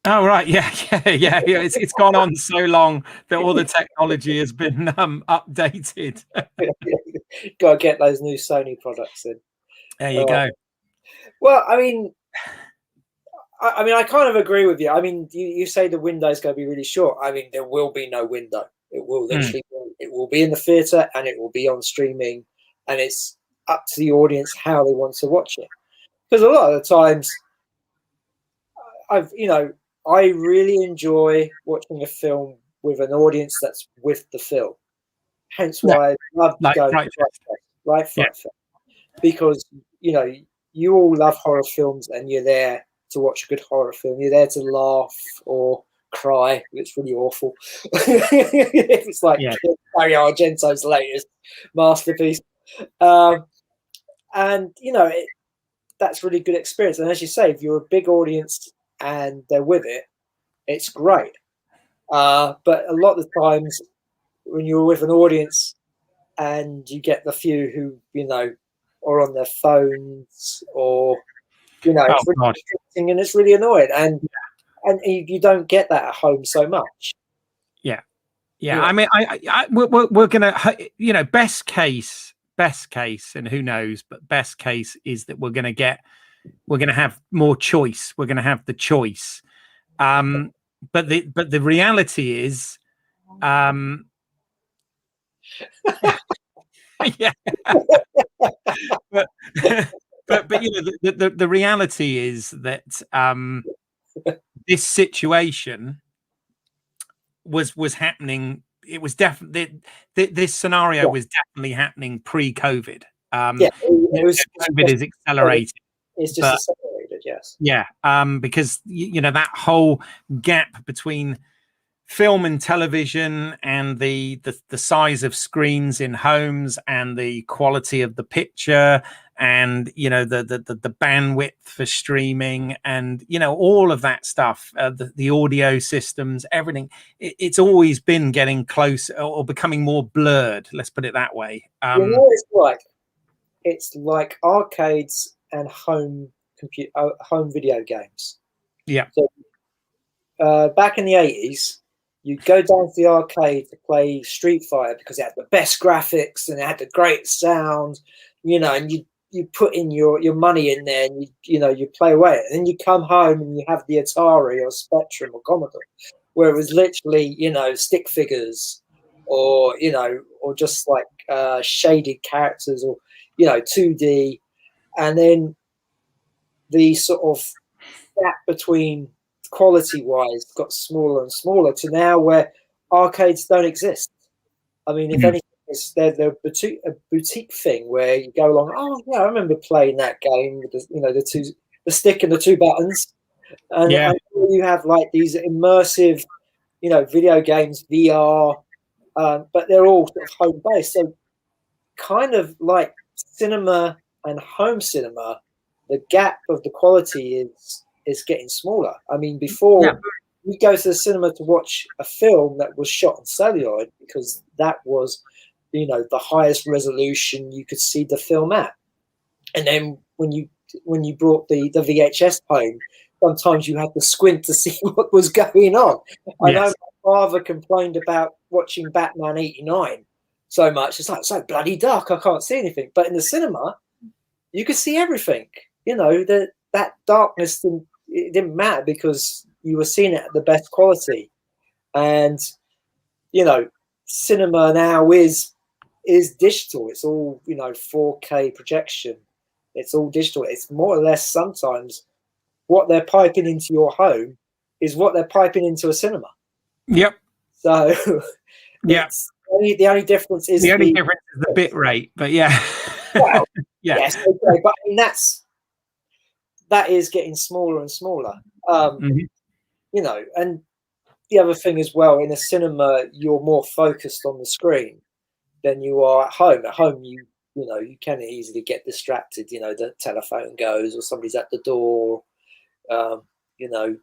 Oh right, yeah. It's gone on so long that all the technology has been updated. Got to get those new Sony products in. There you go. Well, I mean, I kind of agree with you. I mean, you say the window is going to be really short. I mean, there will be no window. It will literally, it will be in the theater and it will be on streaming, and it's up to the audience how they want to watch it. Because a lot of the times, I really enjoy watching a film with an audience that's with the film. Hence why I love going to Fright Fest, because you all love horror films and you're there to watch a good horror film. You're there to laugh or cry. It's really awful. It's like Dario Argento's latest masterpiece, and that's really good experience. And as you say, if you're a big audience and they're with it, it's great. But a lot of the times when you're with an audience and you get the few who are on their phones or it's really distracting and it's really annoying, and you don't get that at home so much. I mean, we're gonna, best case, and who knows, but best case is that we're gonna have more choice. We're gonna have the choice. But the reality is, yeah. but the reality is that this situation was happening. It was definitely, this scenario was definitely happening pre-COVID. Yeah, it was COVID is accelerated, it's just but accelerated, yes. yeah, because you know that whole gap between film and television and the size of screens in homes and the quality of the picture and you know the bandwidth for streaming and you know all of that stuff, the audio systems, everything, it's always been getting close or becoming more blurred, let's put it that way. You know what it's like arcades and home video games. Yeah. So back in the 80s, you'd go down to the arcade to play Street Fighter because it had the best graphics and it had the great sound, you know, and you put in your money in there and you play away. And then you come home and you have the Atari or Spectrum or Commodore, where it was literally, you know, stick figures or, you know, or just like shaded characters or, you know, 2D. And then the sort of gap between quality wise got smaller and smaller to now where arcades don't exist. I mean, if anything, they're a boutique thing where you go along. Oh yeah, I remember playing that game with the stick and the two buttons, and you have like these immersive, you know, video games, VR, but they're all sort of home based. So kind of like cinema and home cinema, the gap of the quality is getting smaller. I mean, before we go to the cinema to watch a film that was shot on celluloid because that was, you know, the highest resolution you could see the film at. And then when you brought the VHS home, sometimes you had to squint to see what was going on. I know my father complained about watching Batman '89 so much. It's like so bloody dark, I can't see anything. But in the cinema, you could see everything. You know, that darkness didn't matter because you were seeing it at the best quality. And you know, cinema now is digital. It's all, you know, 4K projection. It's all digital. It's more or less sometimes what they're piping into your home is what they're piping into a cinema. Yep. So yeah, the only difference is the bit rate, but yeah. Well, yeah. Yes, okay, but I mean that is getting smaller and smaller. You know, and the other thing as well, in a cinema, you're more focused on the screen than you are at home. At home, you know, you can easily get distracted. You know, the telephone goes or somebody's at the door. You know,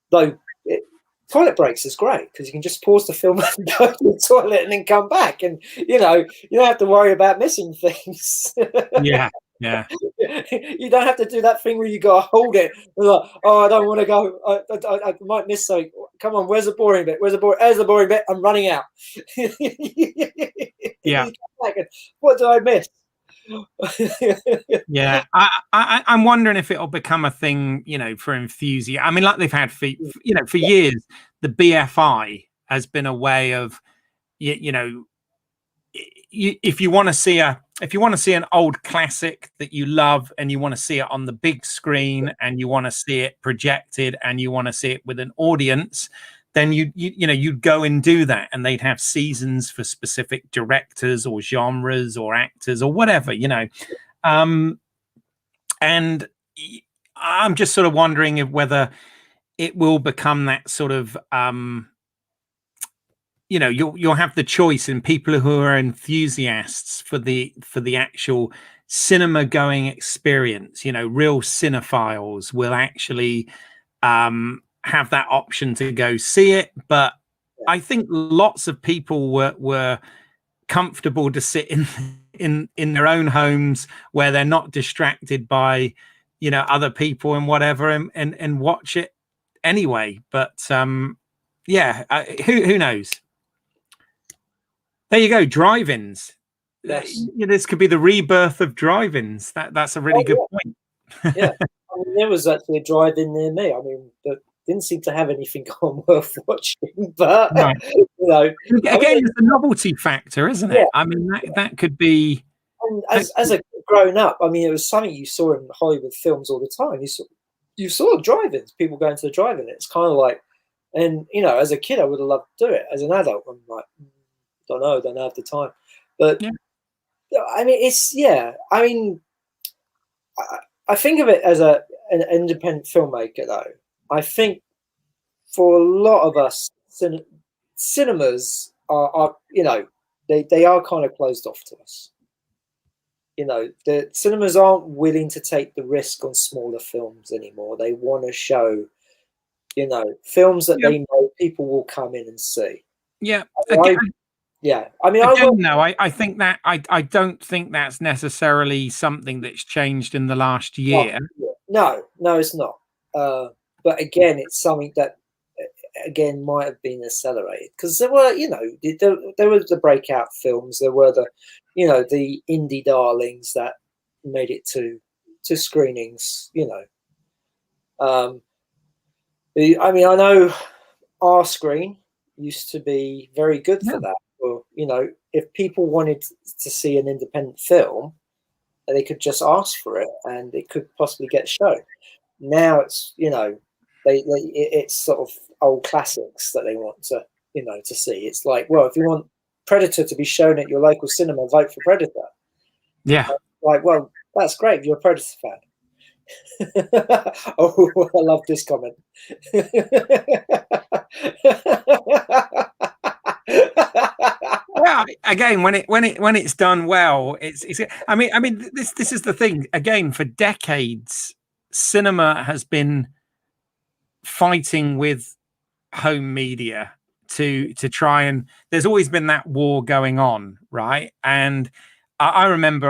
though toilet breaks is great because you can just pause the film and go to the toilet and then come back, and you know, you don't have to worry about missing things. Yeah. You don't have to do that thing where you got to hold it. Like, oh, I don't want to go. I might miss something. Come on, where's the boring bit? There's the boring bit. I'm running out. Yeah. What did I miss? Yeah, I'm wondering if it'll become a thing, you know, for enthusiasts. I mean, like they've had for years, the BFI has been a way of, you know, if you want to see an old classic that you love and you want to see it on the big screen and you want to see it projected and you want to see it with an audience, then you'd go and do that, and they'd have seasons for specific directors or genres or actors or whatever, you know. And I'm just sort of wondering if whether it will become that sort of you know, you'll have the choice, and people who are enthusiasts for the actual cinema going experience, you know, real cinephiles will actually have that option to go see it. But I think lots of people were comfortable to sit in their own homes where they're not distracted by, you know, other people and whatever, and watch it anyway. But yeah, who knows? There you go, drive-ins. Yes. You know, this could be the rebirth of drive-ins. That's a really good point. Yeah, I mean, there was actually a drive-in near me. I mean, that didn't seem to have anything on worth watching, but you know, again, it's a novelty factor, isn't it? I mean, that could be. And as a grown up, I mean, it was something you saw in Hollywood films all the time. You saw drive-ins, people going to the drive-in. It's kind of like, and you know, as a kid, I would have loved to do it. As an adult, I'm like, don't know, don't have the time. But I mean, I mean, I think of it as an independent filmmaker, though. I think for a lot of us, cinemas are they are kind of closed off to us. The cinemas aren't willing to take the risk on smaller films anymore. They want to show, films that Yeah. they know people will come in and see. Yeah. I mean, I think that I don't think that's necessarily something that's changed in the last year. No, it's not. But again, it's something that might have been accelerated because there were, there were the breakout films. There were the indie darlings that made it to screenings. I mean, I know our screen used to be very good for that. Or, if people wanted to see an independent film, they could just ask for it and it could possibly get shown. Now it's, it's sort of old classics that they want to, to see. It's like, well, if you want Predator to be shown at your local cinema, vote for Predator. Yeah. Like, well, that's great if you're a Predator fan. Oh, I love this comment. Well, again, when it's done well, it's. I mean, this is the thing. Again, for decades, cinema has been fighting with home media to try, and there's always been that war going on, right? And I remember,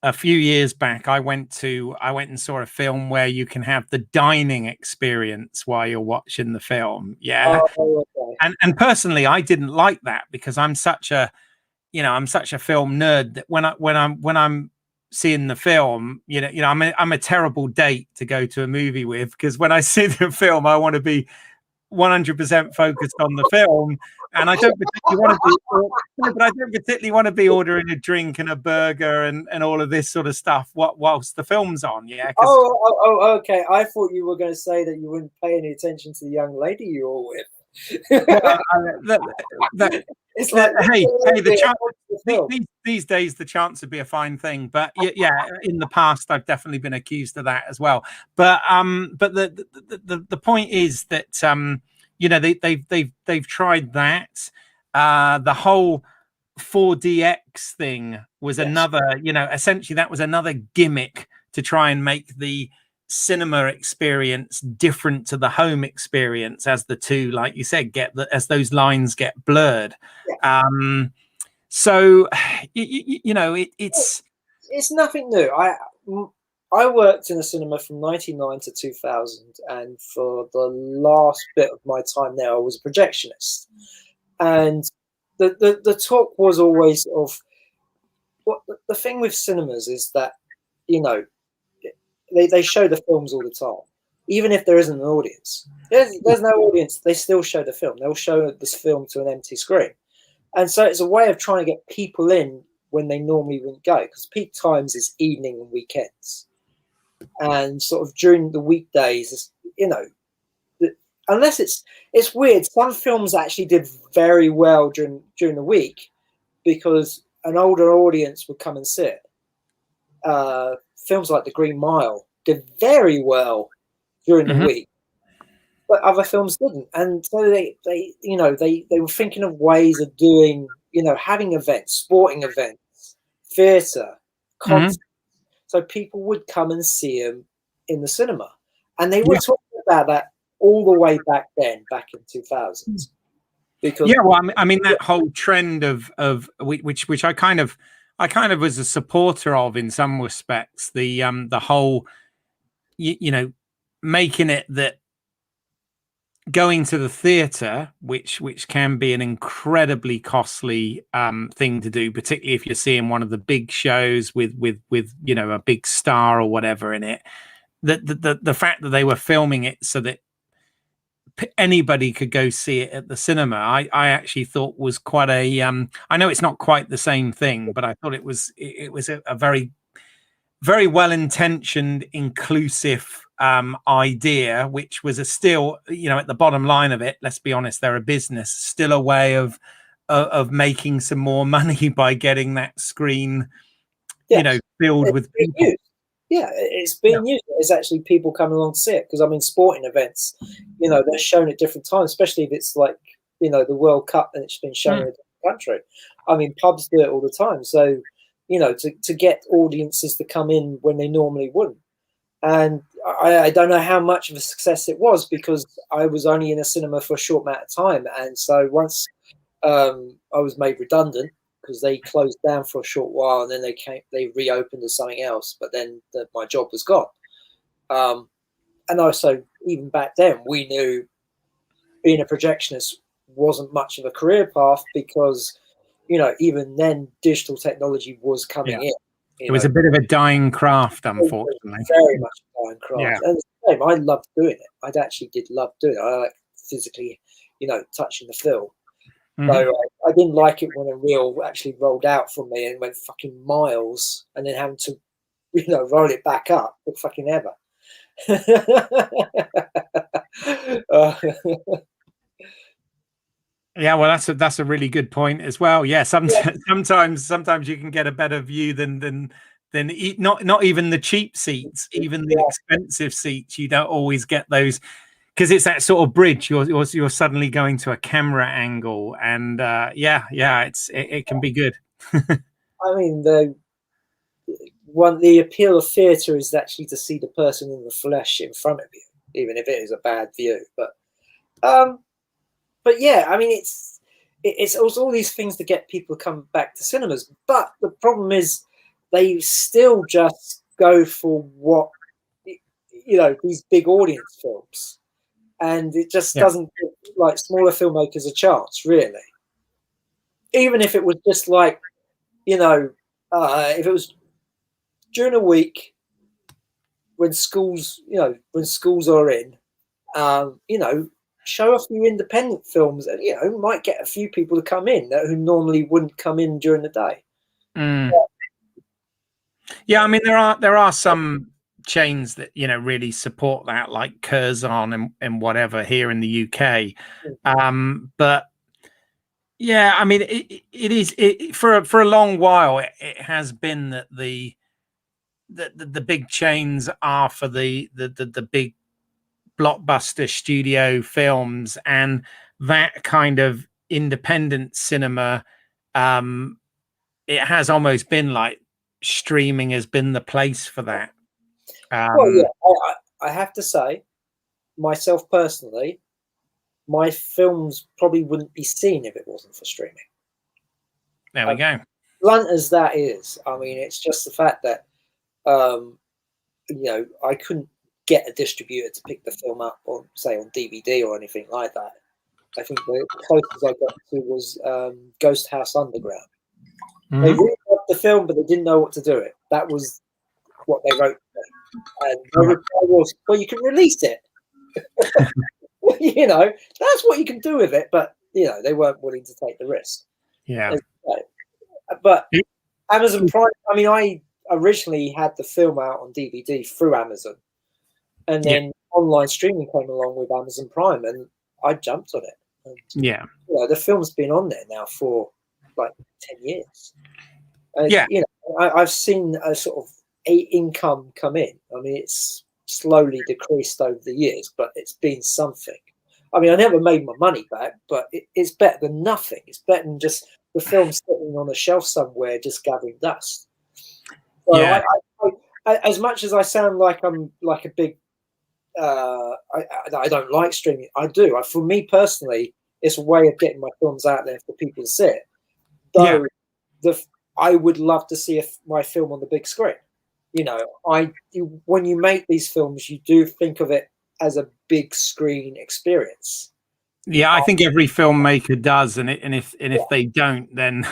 a few years back, I went and saw a film where you can have the dining experience while you're watching the film. Yeah. Oh, okay. And personally, I didn't like that because I'm such a film nerd that when I'm seeing the film, I'm a terrible date to go to a movie with, because when I see the film, I want to be 100% focused on the film, and I don't particularly want to be ordering a drink and a burger and all of this sort of stuff whilst the film's on. Yeah. Okay. I thought you were going to say that you wouldn't pay any attention to the young lady you were with. It's like, these days the chance would be a fine thing, but yeah, in the past I've definitely been accused of that as well. But the point is that they've tried that. The whole 4DX thing was another, essentially that was another gimmick to try and make the cinema experience different to the home experience, as the two, like you said, as those lines get blurred. So it's nothing new. I worked in a cinema from 1999 to 2000, and for the last bit of my time there, I was a projectionist. And the talk was always of what the thing with cinemas is that, they show the films all the time, even if there isn't an audience. There's no audience, they still show the film. They'll show this film to an empty screen. And so it's a way of trying to get people in when they normally wouldn't go, because peak times is evening and weekends. And sort of during the weekdays, unless it's weird. Some films actually did very well during the week because an older audience would come and see it. Films like The Green Mile did very well during the week, but other films didn't. And so they were thinking of ways of doing, having events, sporting events, theatre, concerts. So people would come and see them in the cinema. And they were talking about that all the way back then, back in 2000s. Because I mean that whole trend of which I kind of was a supporter of in some respects, the whole making it that going to the theatre, which can be an incredibly costly thing to do, particularly if you're seeing one of the big shows with a big star or whatever in it. The fact that they were filming it so that anybody could go see it at the cinema, I actually thought was quite a I know it's not quite the same thing, but I thought it was a very, very well-intentioned, inclusive idea, which was still, at the bottom line of it, let's be honest, they're a business, still a way of of making some more money by getting that screen, Yes. you know, filled with people. Used. Yeah, it's being used. There's actually people coming along to see it, because I mean, sporting events, you know, they're shown at different times, especially if it's like, you know, the World Cup and it's been shown in a different country. I mean, pubs do it all the time. So, you know, to get audiences to come in when they normally wouldn't. And I don't know how much of a success it was, because I was only in a cinema for a short amount of time. And so once I was made redundant, because they closed down for a short while, and then they reopened as something else. But then my job was gone. And also, even back then, we knew being a projectionist wasn't much of a career path, because, you know, even then digital technology was coming in. It was a bit of a dying craft, unfortunately. Very much a dying craft. Yeah. And the same, I loved doing it. I actually did love doing it. I like physically, you know, touching the film. So I didn't like it when a reel actually rolled out from me and went fucking miles, and then having to, you know, roll it back up for fucking ever. Yeah, well, that's a really good point as well. Yeah, sometimes you can get a better view than not even the cheap seats, even the expensive seats. You don't always get those, because it's that sort of bridge. You're suddenly going to a camera angle, and it can be good. I mean, the appeal of theatre is actually to see the person in the flesh in front of you, even if it is a bad view. But yeah, I mean, it's also all these things to get people to come back to cinemas. But the problem is, they still just go for what, you know, these big audience films, and it just doesn't give, like, smaller filmmakers a chance, really. Even if it was just like, you know, if it was during a week when schools are in, you know, show a few independent films, and, you know, might get a few people to come in who normally wouldn't come in during the day. Yeah, I mean, there are some chains that, you know, really support that, like Curzon and whatever here in the UK. But yeah, I mean, it is for a long while. It has been that the big chains are for the big blockbuster studio films, and that kind of independent cinema. It has almost been like streaming has been the place for that. Well, yeah, I have to say, myself personally, my films probably wouldn't be seen if it wasn't for streaming. There we go. Blunt as that is, I mean, it's just the fact that, you know, I couldn't get a distributor to pick the film up on, say, on DVD or anything like that. I think the closest I got to was Ghost House Underground. They really loved the film, but they didn't know what to do it. That was what they wrote. And the reply was, well, you can release it. You know, that's what you can do with it. But, you know, they weren't willing to take the risk. Yeah. But Amazon Prime, I mean, I originally had the film out on DVD through Amazon. And then online streaming came along with Amazon Prime, and I jumped on it. And, you know, the film's been on there now for like 10 years. And, you know, I've seen a sort of income come in. I mean, it's slowly decreased over the years, but it's been something. I mean, I never made my money back, but it's better than nothing. It's better than just the film sitting on a shelf somewhere just gathering dust. So I, as much as I sound like I'm like a big, I don't like streaming. I do. For me personally, it's a way of getting my films out there for people to see it. Though I would love to see my film on the big screen. You know, when you make these films, you do think of it as a big screen experience. Yeah, I think every filmmaker does, and if they don't, then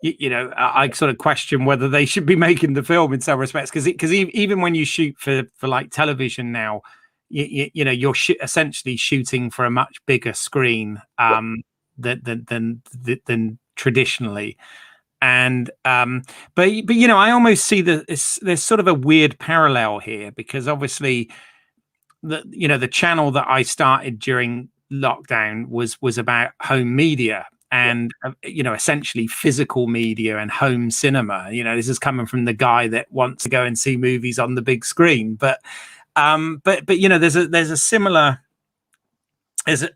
you know, I sort of question whether they should be making the film in some respects, because even when you shoot for like television now, you know, you're essentially shooting for a much bigger screen than traditionally. And but you know, I almost see that there's sort of a weird parallel here, because obviously the channel that I started during lockdown was about home media, and you know, essentially physical media and home cinema. You know, this is coming from the guy that wants to go and see movies on the big screen. But you know, there's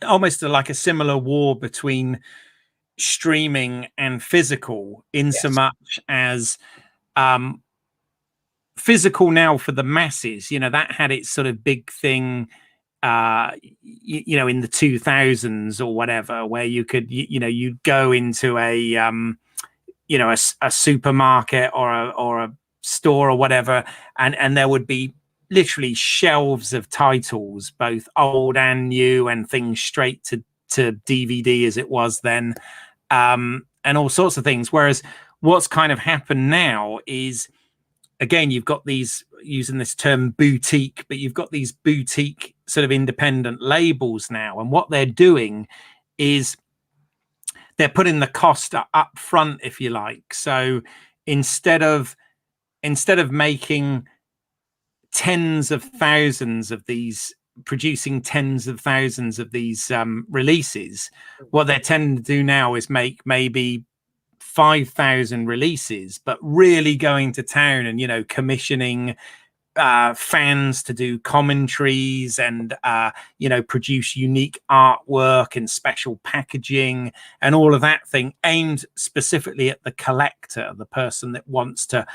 almost like a similar war between streaming and physical, in so much as physical now for the masses, you know, that had its sort of big thing, you know, in the 2000s or whatever, where you could, you know, you'd go into a, you know, a supermarket or a store or whatever, and there would be literally shelves of titles, both old and new, and things straight to DVD as it was then, and all sorts of things. Whereas what's kind of happened now is, again, you've got these, using this term boutique, but you've got these boutique sort of independent labels now, and what they're doing is they're putting the cost up front, if you like. So instead of making tens of thousands of these, producing tens of thousands of these releases, what they're tending to do now is make maybe 5,000 releases, but really going to town and, you know, commissioning fans to do commentaries and you know, produce unique artwork and special packaging and all of that thing, aimed specifically at the collector, the person that wants to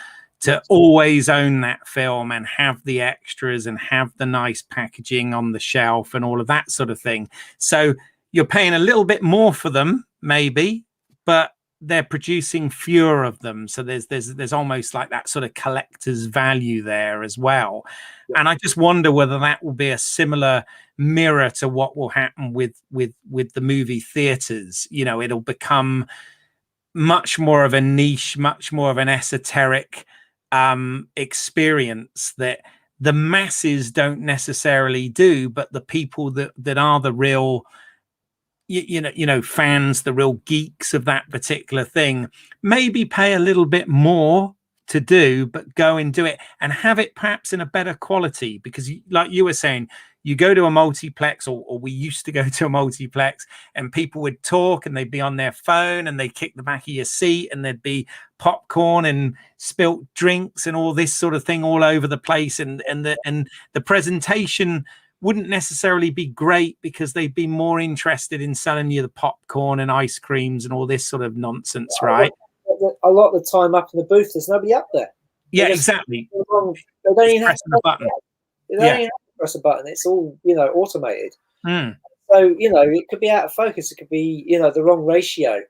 always own that film and have the extras and have the nice packaging on the shelf and all of that sort of thing. So you're paying a little bit more for them, maybe, but they're producing fewer of them. So there's almost like that sort of collector's value there as well. Yeah. And I just wonder whether that will be a similar mirror to what will happen with the movie theaters. You know, it'll become much more of a niche, much more of an esoteric experience that the masses don't necessarily do, but the people that are the real, you know, fans, the real geeks of that particular thing, maybe pay a little bit more to do, but go and do it and have it perhaps in a better quality. Because like you were saying, you go to a multiplex, or we used to go to a multiplex, and people would talk and they'd be on their phone and they'd kick the back of your seat and there'd be popcorn and spilt drinks and all this sort of thing all over the place. And the presentation wouldn't necessarily be great because they'd be more interested in selling you the popcorn and ice creams and all this sort of nonsense, right? A lot of the time up in the booth, there's nobody up there. Yeah, exactly. They don't even have the button. They don't even have to press a button. It's all, you know, automated. Mm. So, you know, it could be out of focus. It could be, you know, the wrong ratio.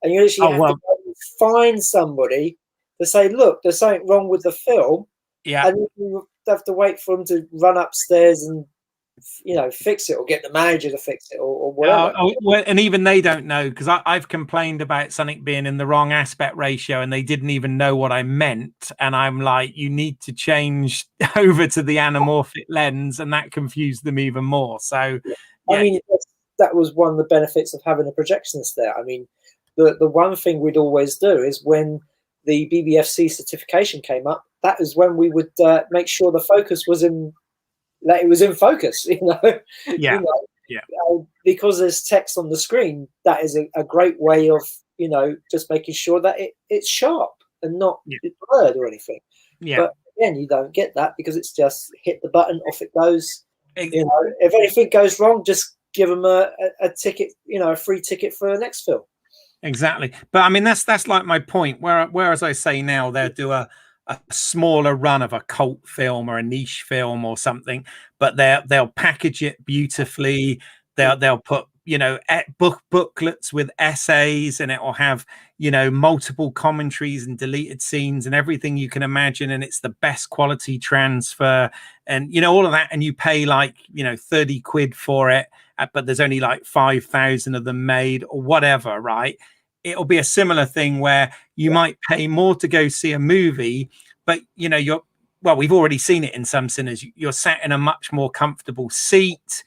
And you literally have to go and find somebody to say, look, there's something wrong with the film. Yeah. And you have to wait for them to run upstairs and, you know, fix it, or get the manager to fix it, or whatever. Well, and even they don't know, because I've complained about something being in the wrong aspect ratio and they didn't even know what I meant. And I'm like, you need to change over to the anamorphic lens, and that confused them even more. So, yeah. I mean, that was one of the benefits of having a projectionist there. I mean, the one thing we'd always do is, when the BBFC certification came up, that is when we would make sure the focus was in. That it was in focus, you know. Yeah. You know, yeah. Because there's text on the screen, that is a great way of, you know, just making sure that it's sharp and not blurred or anything. Yeah. But again, you don't get that because it's just hit the button, off it goes. You know, if anything goes wrong, just give them a ticket, you know, a free ticket for the next film. Exactly. But I mean, that's like my point. Whereas I say now, they'll do a smaller run of a cult film or a niche film or something, but they'll package it beautifully. They'll put, you know, booklets with essays, and it will have, you know, multiple commentaries and deleted scenes and everything you can imagine, and it's the best quality transfer, and you know, all of that, and you pay like, you know, 30 quid for it, but there's only like 5,000 of them made or whatever, right? It'll be a similar thing where you might pay more to go see a movie, but you know, we've already seen it in some cinemas. You're sat in a much more comfortable seat.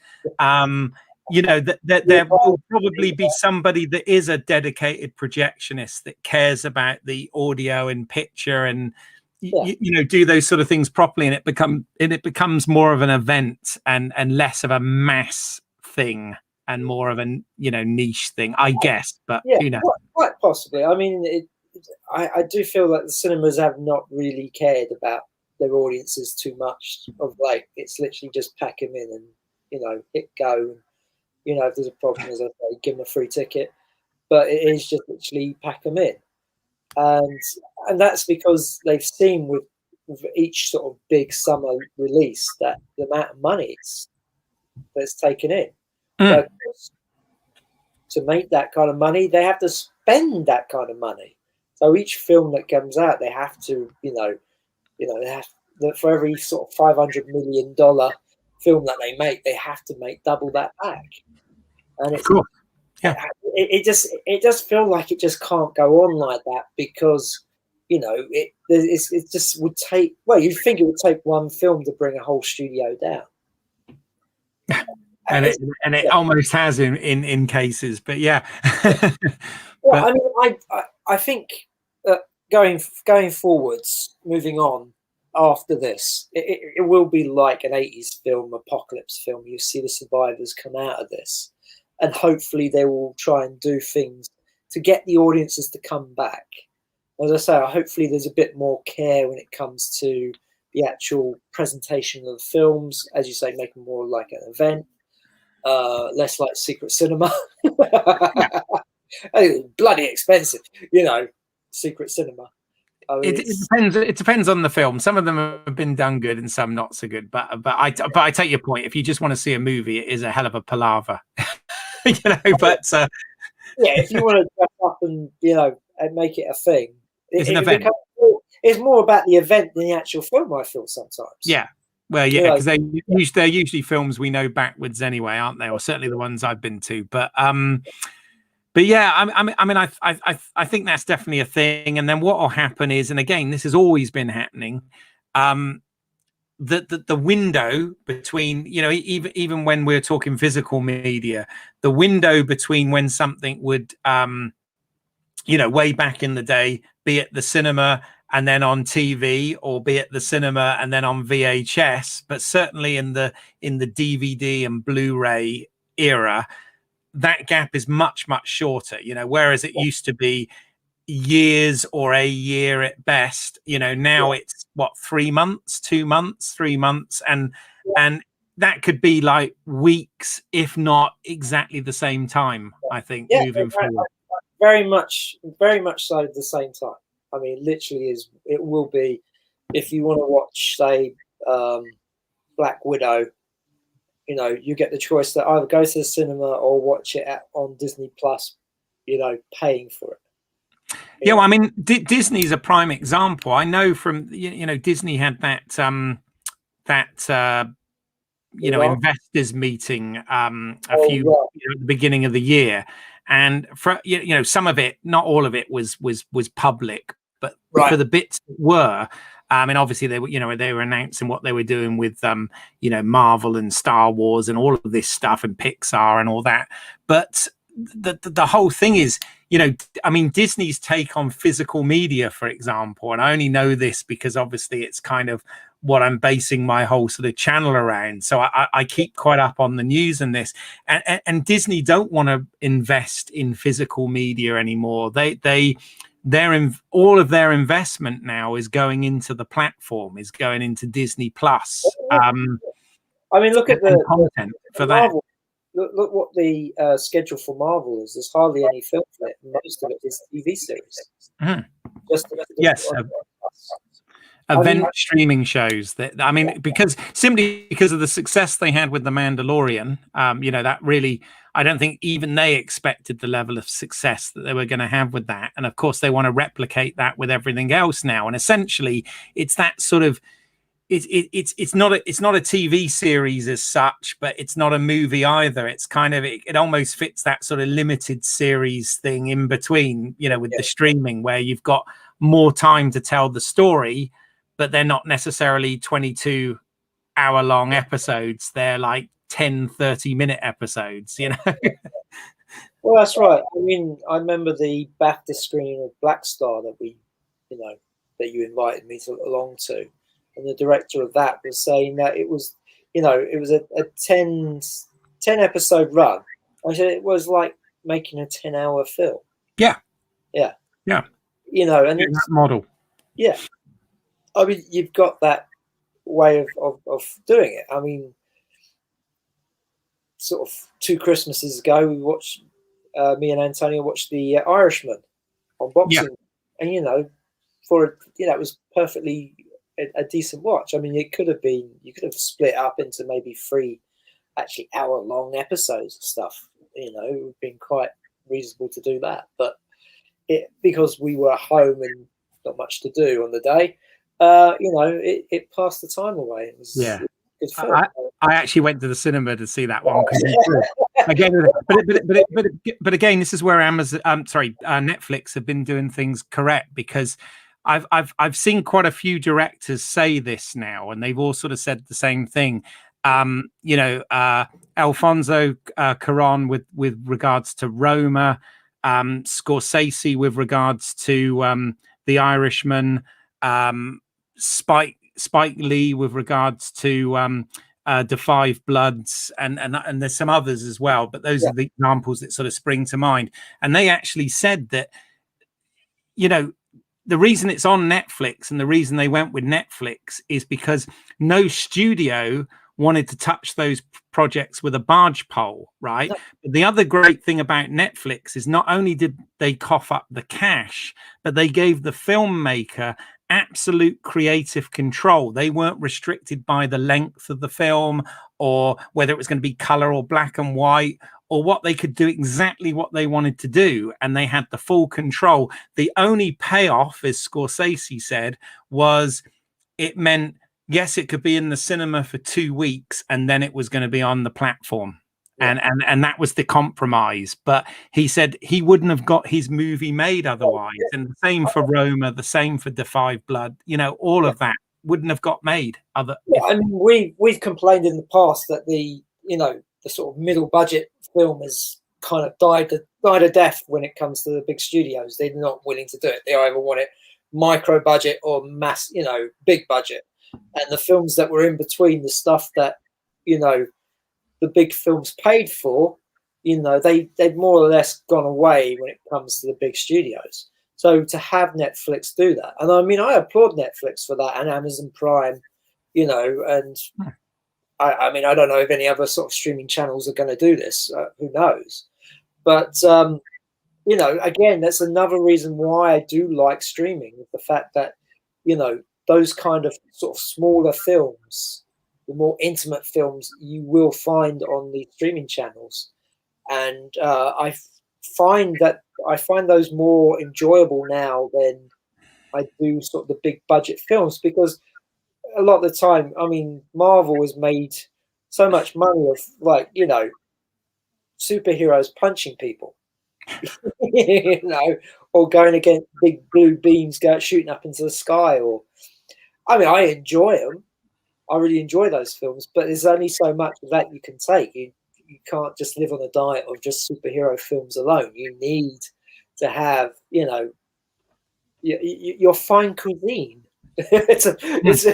You know, that there will probably be somebody that is a dedicated projectionist that cares about the audio and picture, and you know, do those sort of things properly, and it becomes more of an event and less of a mass thing. and more of a niche thing, I guess. But Yeah, who knows? quite possibly. I mean, I do feel that the cinemas have not really cared about their audiences too much of late. It's literally just pack them in and hit go. And, if there's a problem, as I say, give them a free ticket. But it is just literally pack them in, and that's because they've seen with each sort of big summer release that the amount of money that's taken in. But of course, to make that kind of money, they have to spend that kind of money. So each film that comes out, they have to, they have for every sort of $500 million film that they make, they have to make double that back. And it's cool. Yeah. It just feels like it just can't go on like that because it just would take. Well, you'd think it would take one film to bring a whole studio down. And it almost has in cases, but yeah. Well, I mean, I think that going forwards, moving on after this, it will be like an 80s film, apocalypse film. You see the survivors come out of this, and hopefully they will try and do things to get the audiences to come back. As I say, hopefully there's a bit more care when it comes to the actual presentation of the films, as you say, make them more like an event. Less like secret cinema. Bloody expensive, secret cinema. I mean, it depends. It depends on the film. Some of them have been done good, and some not so good. But I take your point. If you just want to see a movie, it is a hell of a palaver, But yeah, if you want to dress up and and make it a thing, it's an event. It's more about the event than the actual film. I feel sometimes. Yeah. Well, yeah, because they're usually films we know backwards anyway, aren't they? Or certainly the ones I've been to. But yeah, I mean, I think that's definitely a thing. And then what will happen is, and again, this has always been happening, the window between, even when we're talking physical media, the window between when something would, way back in the day, be it the cinema and then on TV, or be it the cinema and then on VHS, but certainly in the DVD and Blu-ray era, that gap is much, much shorter, whereas it used to be years or a year at best. Now it's what, 3 months, 2 months, 3 months, and that could be like weeks, if not exactly the same time. I think moving forward, very much so at the same time. I mean, literally, it will be, if you want to watch, say, Black Widow, you get the choice to either go to the cinema or watch it on Disney Plus, paying for it. Yeah, well, I mean, Disney's a prime example. I know from Disney had that investors meeting at the beginning of the year, and for some of it, not all of it was public, but for the bits that were, and obviously they were announcing what they were doing with Marvel and Star Wars and all of this stuff and Pixar and all that. But the whole thing is, I mean, Disney's take on physical media, for example, and I only know this because obviously it's kind of what I'm basing my whole sort of channel around. So I keep quite up on the news and this, and Disney don't want to invest in physical media anymore. They're in, all of their investment now is going into the platform, is going into Disney Plus. I mean, look at the content for Marvel. Look what the schedule for Marvel is. There's hardly any film for it. Most of it is TV series. Yes. Event streaming shows that, I mean, because of the success they had with The Mandalorian, that really, I don't think even they expected the level of success that they were going to have with that. And of course, they want to replicate that with everything else now. And essentially, it's that sort of, it's not a TV series as such, but it's not a movie either. It's kind of, it almost fits that sort of limited series thing in between, with the streaming, where you've got more time to tell the story, but they're not necessarily 22-hour-long episodes. They're like 10, 30-minute episodes, Well, that's right. I mean, I remember the BAFTA screening of Black Star that that you invited me along to. And the director of that was saying that it was, it was a 10 episode run, I said it was like making a 10-hour film. Yeah, Yeah, yeah. you know, and That it's model. yeah. I mean, you've got that way of doing it. I mean, sort of 2 Christmases ago, we watched me and Antonio watched The Irishman on Yeah, Boxing, and you know, it was perfectly a decent watch. I mean, you could have split up into maybe 3 actually hour-long episodes of stuff. You know, it would have been quite reasonable to do that, but because we were home and not much to do on the day, you know, it passed the time away. It was yeah. a good film. I actually went to the cinema to see that one because again, but again, this is where Amazon, Netflix have been doing things correct, because I've seen quite a few directors say this now, and they've all sort of said the same thing. You know, Alfonso Cuarón with regards to Roma, Scorsese with regards to The Irishman, Spike Lee with regards to the Five Bloods, and there's some others as well, but those Yeah, are the examples that sort of spring to mind. And they actually said that, you know, the reason it's on Netflix and the reason they went with Netflix is because no studio wanted to touch those projects with a barge pole, right? no, But the other great thing about Netflix is not only did they cough up the cash, but they gave the filmmaker absolute creative control. They weren't restricted by the length of the film, or whether it was going to be color or black and white, or what. They could do exactly what they wanted to do, and they had the full control. The only payoff, as Scorsese said, was it meant, yes, it could be in the cinema for 2 weeks, and then it was going to be on the platform. yeah. And that was the compromise. But he said he wouldn't have got his movie made otherwise. And the same for Roma, the same for The Five Blood. You know, all Yeah. of that wouldn't have got made other Yeah, if. I mean, we've complained in the past that the sort of middle budget film has kind of died a death when it comes to the big studios. They're not willing to do it. They either want it micro budget or mass, big budget. And the films that were in between, the stuff that the big films paid for, they've more or less gone away when it comes to the big studios. So to have Netflix do that, and I mean, I applaud Netflix for that, and Amazon Prime, and I mean, I don't know if any other sort of streaming channels are going to do this. Who knows? But again, that's another reason why I do like streaming, the fact that those kind of sort of smaller films, the more intimate films, you will find on the streaming channels, and I find those more enjoyable now than I do sort of the big budget films, because a lot of the time, I mean, Marvel has made so much money of superheroes punching people, or going against big blue beams shooting up into the sky. Or, I mean, I enjoy them. I really enjoy those films, but there's only so much of that you can take. You can't just live on a diet of just superhero films alone. You need to have, your fine cuisine. It's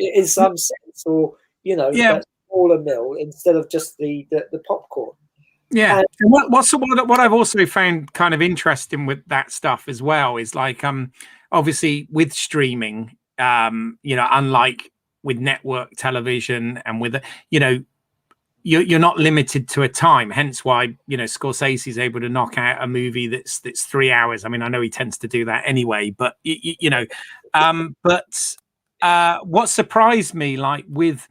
in some sense, or Yeah, that smaller meal instead of just the popcorn. yeah. And And what I've also found kind of interesting with that stuff as well is like obviously with streaming, unlike with network television and with you're not limited to a time. Hence why Scorsese is able to knock out a movie that's 3 hours. I mean, I know he tends to do that anyway, but but what surprised me, like with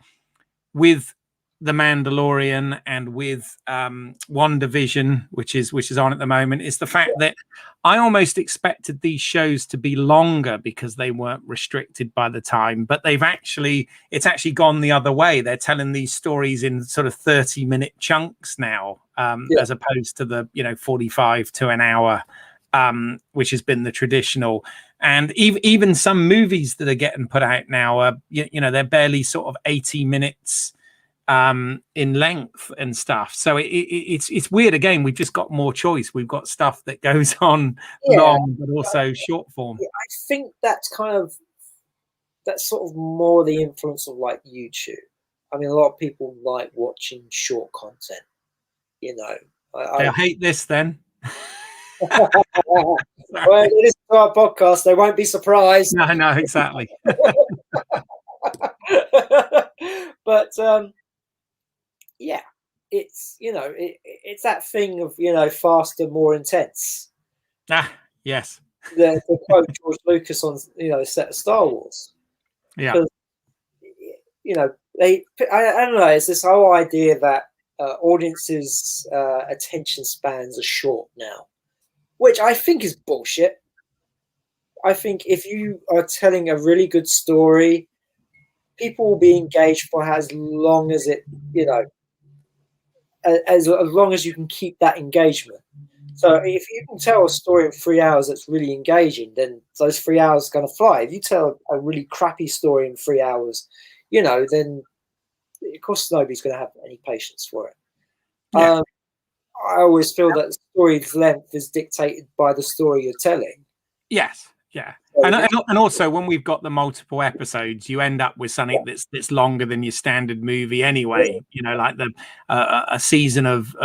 The Mandalorian and with WandaVision, which is on at the moment, is the fact that I almost expected these shows to be longer because they weren't restricted by the time, but it's actually gone the other way. They're telling these stories in sort of 30-minute chunks now, yeah, as opposed to the 45 to an hour, which has been the traditional. And even some movies that are getting put out now are they're barely sort of 80 minutes in length and stuff. So it's weird. Again, we've just got more choice. We've got stuff that goes on yeah. long but also short form. I think that's sort of more the influence of like YouTube. I mean, a lot of people like watching short content. you know. They'll hate this then. Well, it is our podcast. They won't be surprised. No, exactly. But yeah, it's it's that thing of faster, more intense. Yes. The quote George Lucas on set of Star Wars. Yeah. I don't know. It's this whole idea that audiences' attention spans are short now, which I think is bullshit. I think if you are telling a really good story, people will be engaged for as long as as long as you can keep that engagement. So if you can tell a story in 3 hours that's really engaging, then those 3 hours are going to fly. If you tell a really crappy story in 3 hours, then of course nobody's going to have any patience for it. Yeah. I always feel that the story's length is dictated by the story you're telling. Yes. Yeah. And also when we've got the multiple episodes, you end up with something that's longer than your standard movie anyway. Like a season of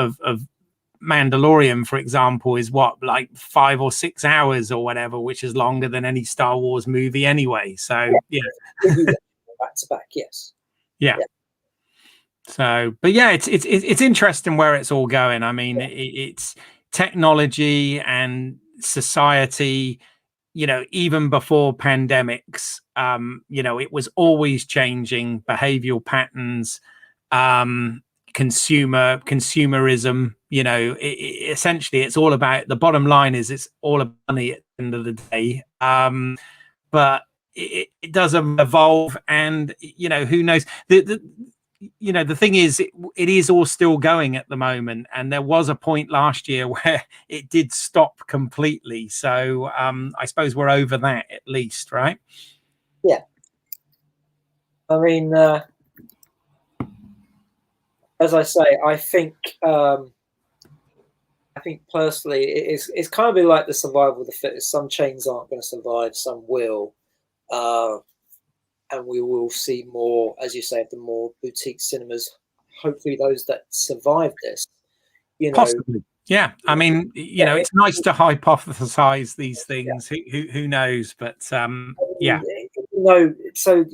Mandalorian, for example, is like 5 or 6 hours or whatever, which is longer than any Star Wars movie anyway. So back to back, yes. Yeah. So, but yeah, it's interesting where it's all going. I mean, it's technology and society. Even before pandemics, it was always changing behavioral patterns, consumerism. Essentially, it's all about the bottom line is it's all about money at the end of the day. But it does evolve, and who knows the thing is, it is all still going at the moment, and there was a point last year where it did stop completely. So I suppose we're over that at least, right? Yeah. I mean, as I say, I think personally, it's kind of been like the survival of the fittest. Some chains aren't going to survive, some will. And we will see more, as you say, of the more boutique cinemas. Hopefully, those that survive this, possibly, yeah. I mean, it's nice to hypothesize these things. Yeah. Who knows? But yeah. So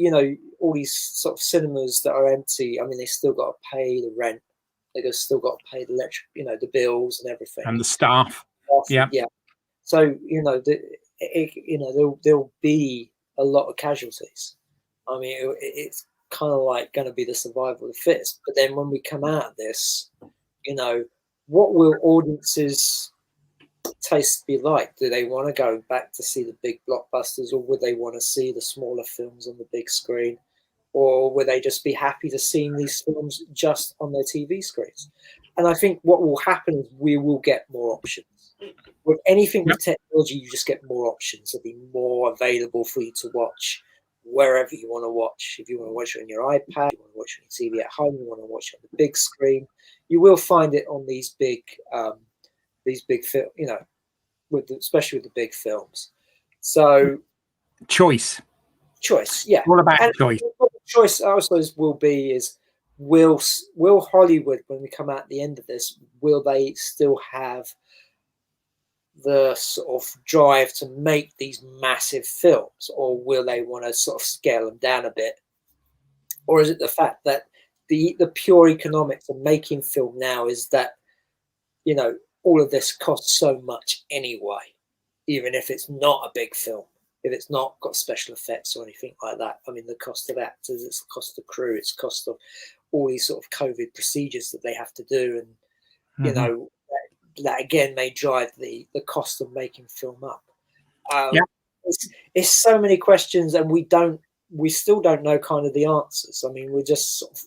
all these sort of cinemas that are empty. I mean, they still got to pay the rent. They still got to pay the electric, the bills and everything, and the staff. Yeah. So there'll be a lot of casualties. I mean, it's kind of like going to be the survival of the fittest. But then when we come out of this, what will audiences' taste be like? Do they want to go back to see the big blockbusters, or would they want to see the smaller films on the big screen? Or will they just be happy to seeing these films just on their TV screens? And I think what will happen is we will get more options. With anything with technology, you just get more options. There'll be more available for you to watch wherever you want to watch. If you want to watch it on your iPad, you want to watch it on your TV at home, you want to watch it on the big screen, you will find it on these big film, especially with the big films. So choice, yeah. All about choice. Choice, I suppose, will be is will Hollywood, when we come out at the end of this, will they still have the sort of drive to make these massive films, or will they want to sort of scale them down a bit? Or is it the fact that the pure economics of making film now is that all of this costs so much anyway, even if it's not a big film, if it's not got special effects or anything like that. I mean, the cost of actors, it's the cost of crew, it's cost of all these sort of COVID procedures that they have to do, and that again may drive the cost of making film up. It's so many questions, and we still don't know kind of the answers. I mean, we're just sort of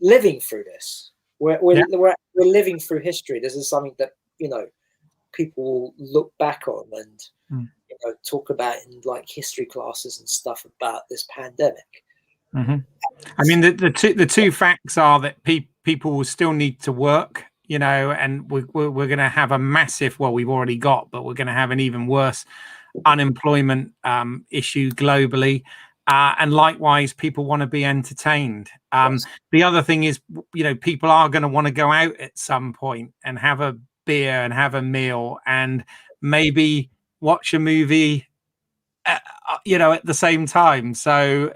living through this. We're living through history. This is something that people will look back on and talk about in like history classes and stuff about this pandemic. I mean, the two facts are that people will still need to work, and we're going to have a massive, well, we've already got, but we're going to have an even worse unemployment issue globally. and likewise, people want to be entertained. The other thing is, people are going to want to go out at some point and have a beer and have a meal and maybe watch a movie, at the same time. So,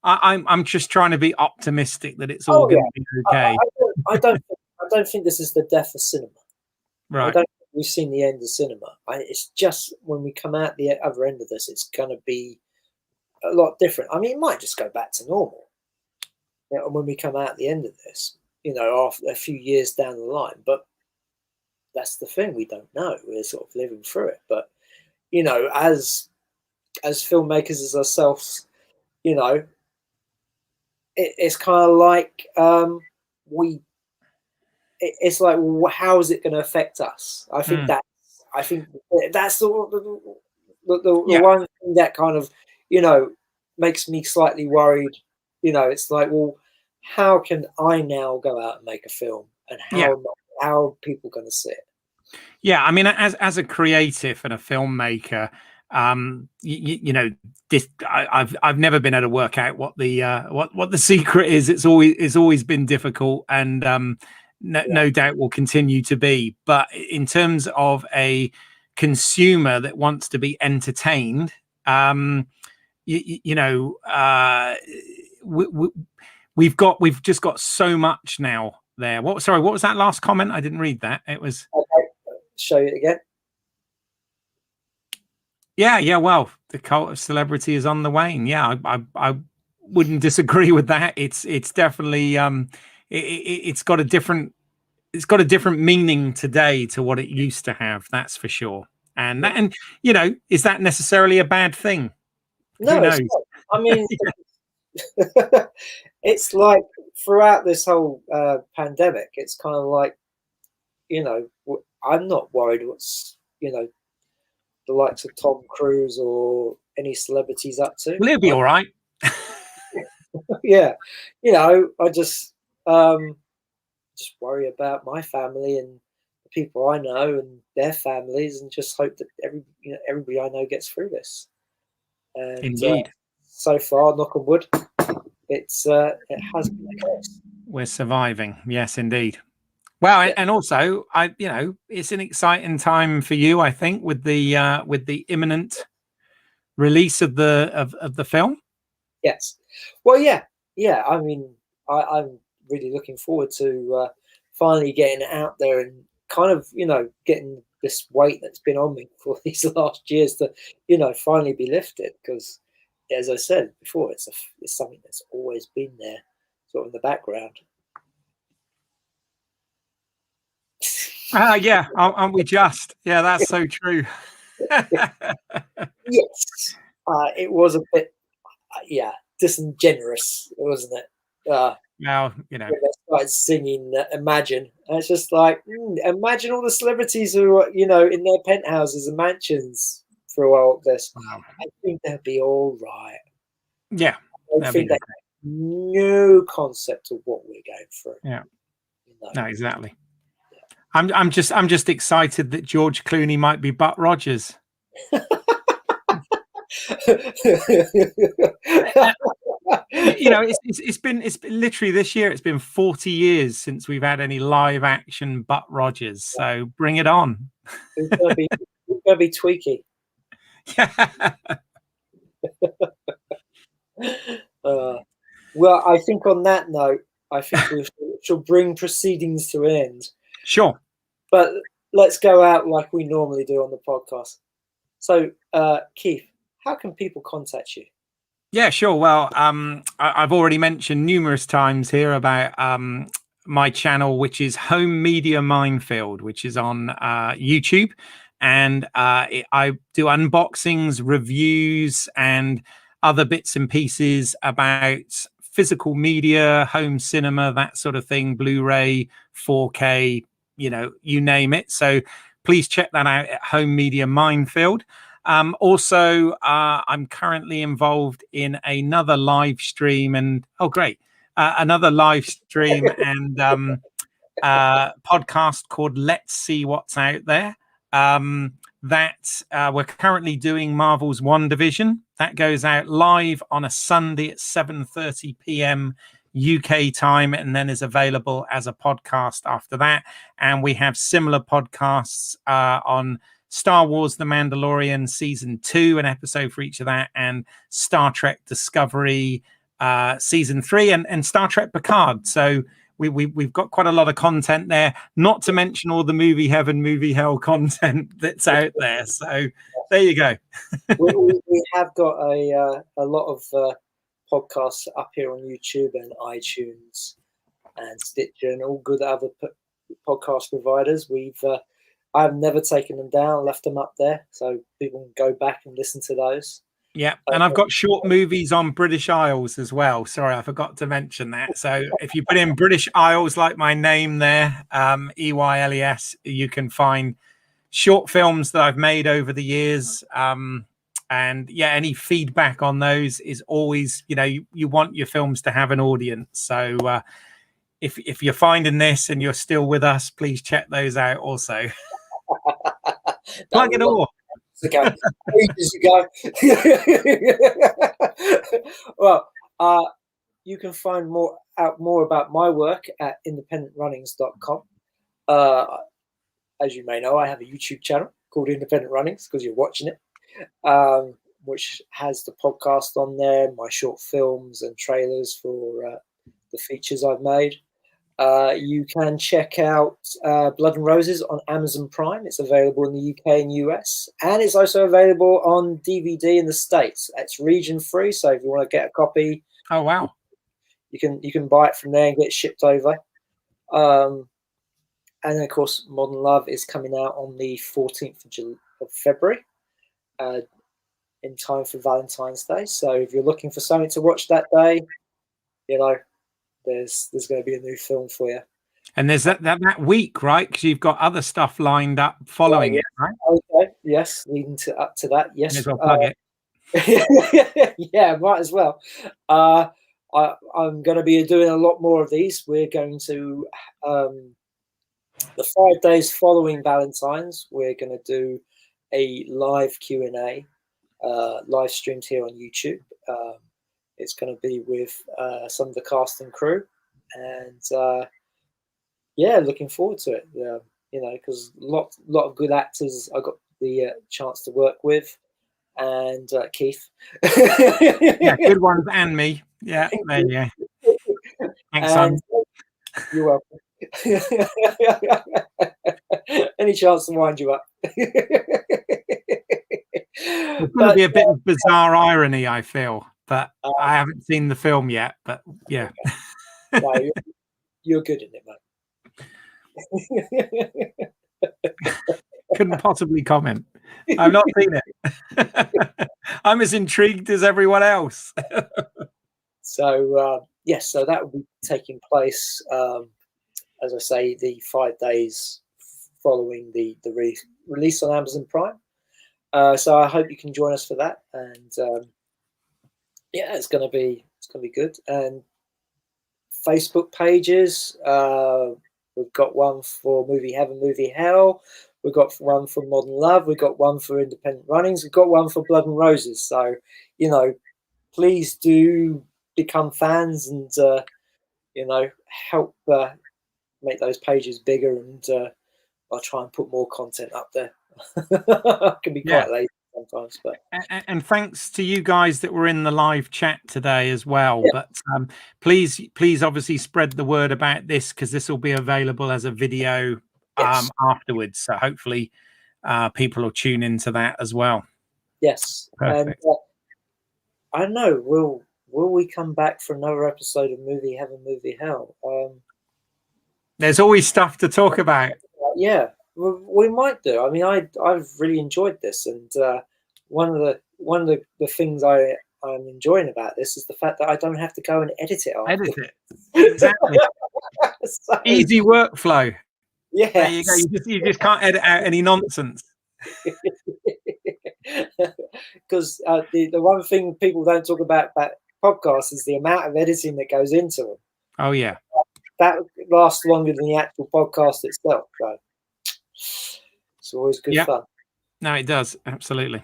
I'm just trying to be optimistic that it's all going to be okay. I don't think this is the death of cinema. Right. I don't think we've seen the end of cinema. It's just when we come out the other end of this, it's going to be a lot different. I mean, it might just go back to normal, when we come out the end of this, after a few years down the line. But that's the thing, we don't know. We're sort of living through it. But as filmmakers, as ourselves, it's kind of like it's like, well, how is it going to affect us? I think that's the one thing that kind of makes me slightly worried. It's like, well, how can I now go out and make a film, and how are people going to see it? Yeah, I mean, as a creative and a filmmaker, this I've never been able to work out what the secret is. It's always been difficult, and no doubt will continue to be. But in terms of a consumer that wants to be entertained, we've just got so much now there. What was that last comment? I didn't read that. It was show it again. Yeah. Well, the cult of celebrity is on the wane. Yeah, I wouldn't disagree with that. It's definitely it's got a different meaning today to what it used to have. That's for sure. And is that necessarily a bad thing? No, it's not. I mean, it's like throughout this whole pandemic, it's kind of like, I'm not worried what's the likes of Tom Cruise or any celebrities up to. Well, it'll be all right. Yeah, I just worry about my family and the people I know and their families, and just hope that everybody I know gets through this. And indeed, so far, knock on wood, it has been the case. We're surviving. Yes, indeed. Well, and also, it's an exciting time for you, I think, with the imminent release of the film. Yes. Well, yeah. I mean, I'm really looking forward to finally getting it out there and kind of, getting this weight that's been on me for these last years to, finally be lifted. Because, as I said before, it's something that's always been there, sort of in the background. Yeah, aren't we just? Yeah, that's so true. Yes, it was a bit, disingenuous, wasn't it? Now, when they started singing Imagine, and it's just like, imagine all the celebrities who are, in their penthouses and mansions through all this. Wow. I think they'll be all right. Yeah, I think they have no concept of what we're going through. Yeah, no, exactly. I'm just excited that George Clooney might be Butt Rogers. It's been literally this year. It's been 40 years since we've had any live action Butt Rogers. So bring it on. It's gonna be tweaky. Yeah. Well, I think on that note, I think we shall bring proceedings to an end. Sure. But let's go out like we normally do on the podcast. So, Keith, how can people contact you? Yeah, sure. Well, I've already mentioned numerous times here about my channel, which is Home Media Minefield, which is on YouTube. And I do unboxings, reviews, and other bits and pieces about physical media, home cinema, that sort of thing, Blu-ray, 4K, you name it. So please check that out at Home Media Minefield. Also, I'm currently involved in another live stream and another live stream and podcast called Let's See What's Out There. that we're currently doing Marvel's WandaVision. That goes out live on a Sunday at 7:30 p.m. UK time, and then is available as a podcast after that. And we have similar podcasts on Star Wars The Mandalorian Season 2, an episode for each of that, and Star Trek Discovery Season 3, and Star Trek Picard. So we've got quite a lot of content there, not to mention all the movie heaven, movie hell content that's out there. So there you go. we have got a lot of podcasts up here on YouTube and iTunes and Stitcher and all good other podcast providers. I've never taken them down, left them up there, so people can go back and listen to those. Yeah, and I've got short movies on British Isles as well. Sorry, I forgot to mention that. So if you put in British Isles, like my name there, EYLES, you can find short films that I've made over the years. And yeah, any feedback on those is always, you want your films to have an audience. So if you're finding this and you're still with us, please check those out also. Plug it all. Ages ago. Well, you can find out more about my work at independentrunnings.com. As you may know, I have a YouTube channel called Independent Runnings because you're watching it, which has the podcast on there, my short films and trailers for the features I've made. You can check out Blood and Roses on Amazon Prime. It's available in the UK and US, and it's also available on DVD in the States. It's region free, so if you want to get a copy, oh wow, you can buy it from there and get it shipped over. And then, of course, Modern Love is coming out on the 14th of February, in time for Valentine's Day. So if you're looking for something to watch that day, there's going to be a new film for you. And there's that week, right? Because you've got other stuff lined up following it, right? Okay, yes, leading up to that, yes. May as well plug it. Yeah, might as well. I'm going to be doing a lot more of these. We're going to, the 5 days following Valentine's, we're going to do a live Q&A, live streamed here on YouTube. It's going to be with some of the cast and crew, and looking forward to it. Because a lot of good actors I got the chance to work with, and Keith. Yeah, good ones, and me. Yeah, there you go. Thanks, son. You're welcome. Any chance to wind you up? It's going to be a bit of bizarre irony, I feel, but I haven't seen the film yet. But yeah, no, you're good in it, mate. Couldn't possibly comment. I've not seen it. I'm as intrigued as everyone else. So yes, so that will be taking place, as I say, the 5 days following the release on Amazon Prime. So I hope you can join us for that, and it's going to be good. And Facebook pages, we've got one for Movie Heaven, Movie Hell. We've got one for Modern Love. We've got one for Independent Runnings. We've got one for Blood and Roses. So, please do become fans and, help make those pages bigger. And I'll try and put more content up there. It can be quite late sometimes, but and thanks to you guys that were in the live chat today as well. But please obviously spread the word about this, because this will be available as a video afterwards, so hopefully people will tune into that as well. Yes. Perfect. And I don't know, will we come back for another episode of Movie Heaven, Movie Hell? There's always stuff to talk about. Yeah, we might do. I mean, I've really enjoyed this, and one of the things I'm enjoying about this is the fact that I don't have to go and edit it. Edit it, exactly. So, easy workflow. Yeah, there you go. You just can't edit out any nonsense. Because the one thing people don't talk about podcasts is the amount of editing that goes into them. Oh yeah, that lasts longer than the actual podcast itself. So it's always good fun. No, it does, absolutely.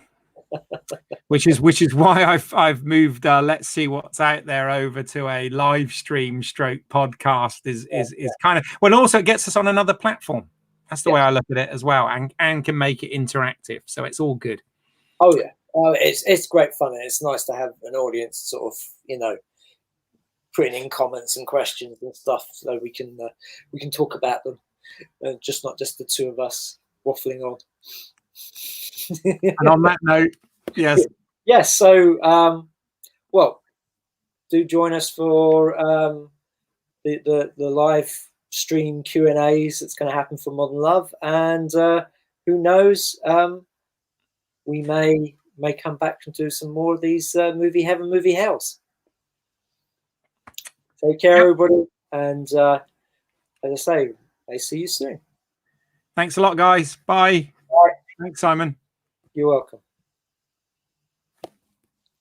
which is why I've moved Let's See What's Out There over to a live stream stroke podcast is kind of, well, also it gets us on another platform. That's the way I look at it as well, and can make it interactive, so it's all good. Oh yeah, it's great fun, and it's nice to have an audience sort of, you know, putting in comments and questions and stuff, so we can talk about them, just not just the two of us waffling on. And on that note, yes. So, well, do join us for the live stream Q&As that's going to happen for Modern Love, and who knows, we may come back and do some more of these movie heaven, movie hells. Take care, everybody, and as I say, I see you soon. Thanks a lot, guys. Bye. Bye. Thanks, Simon. You're welcome.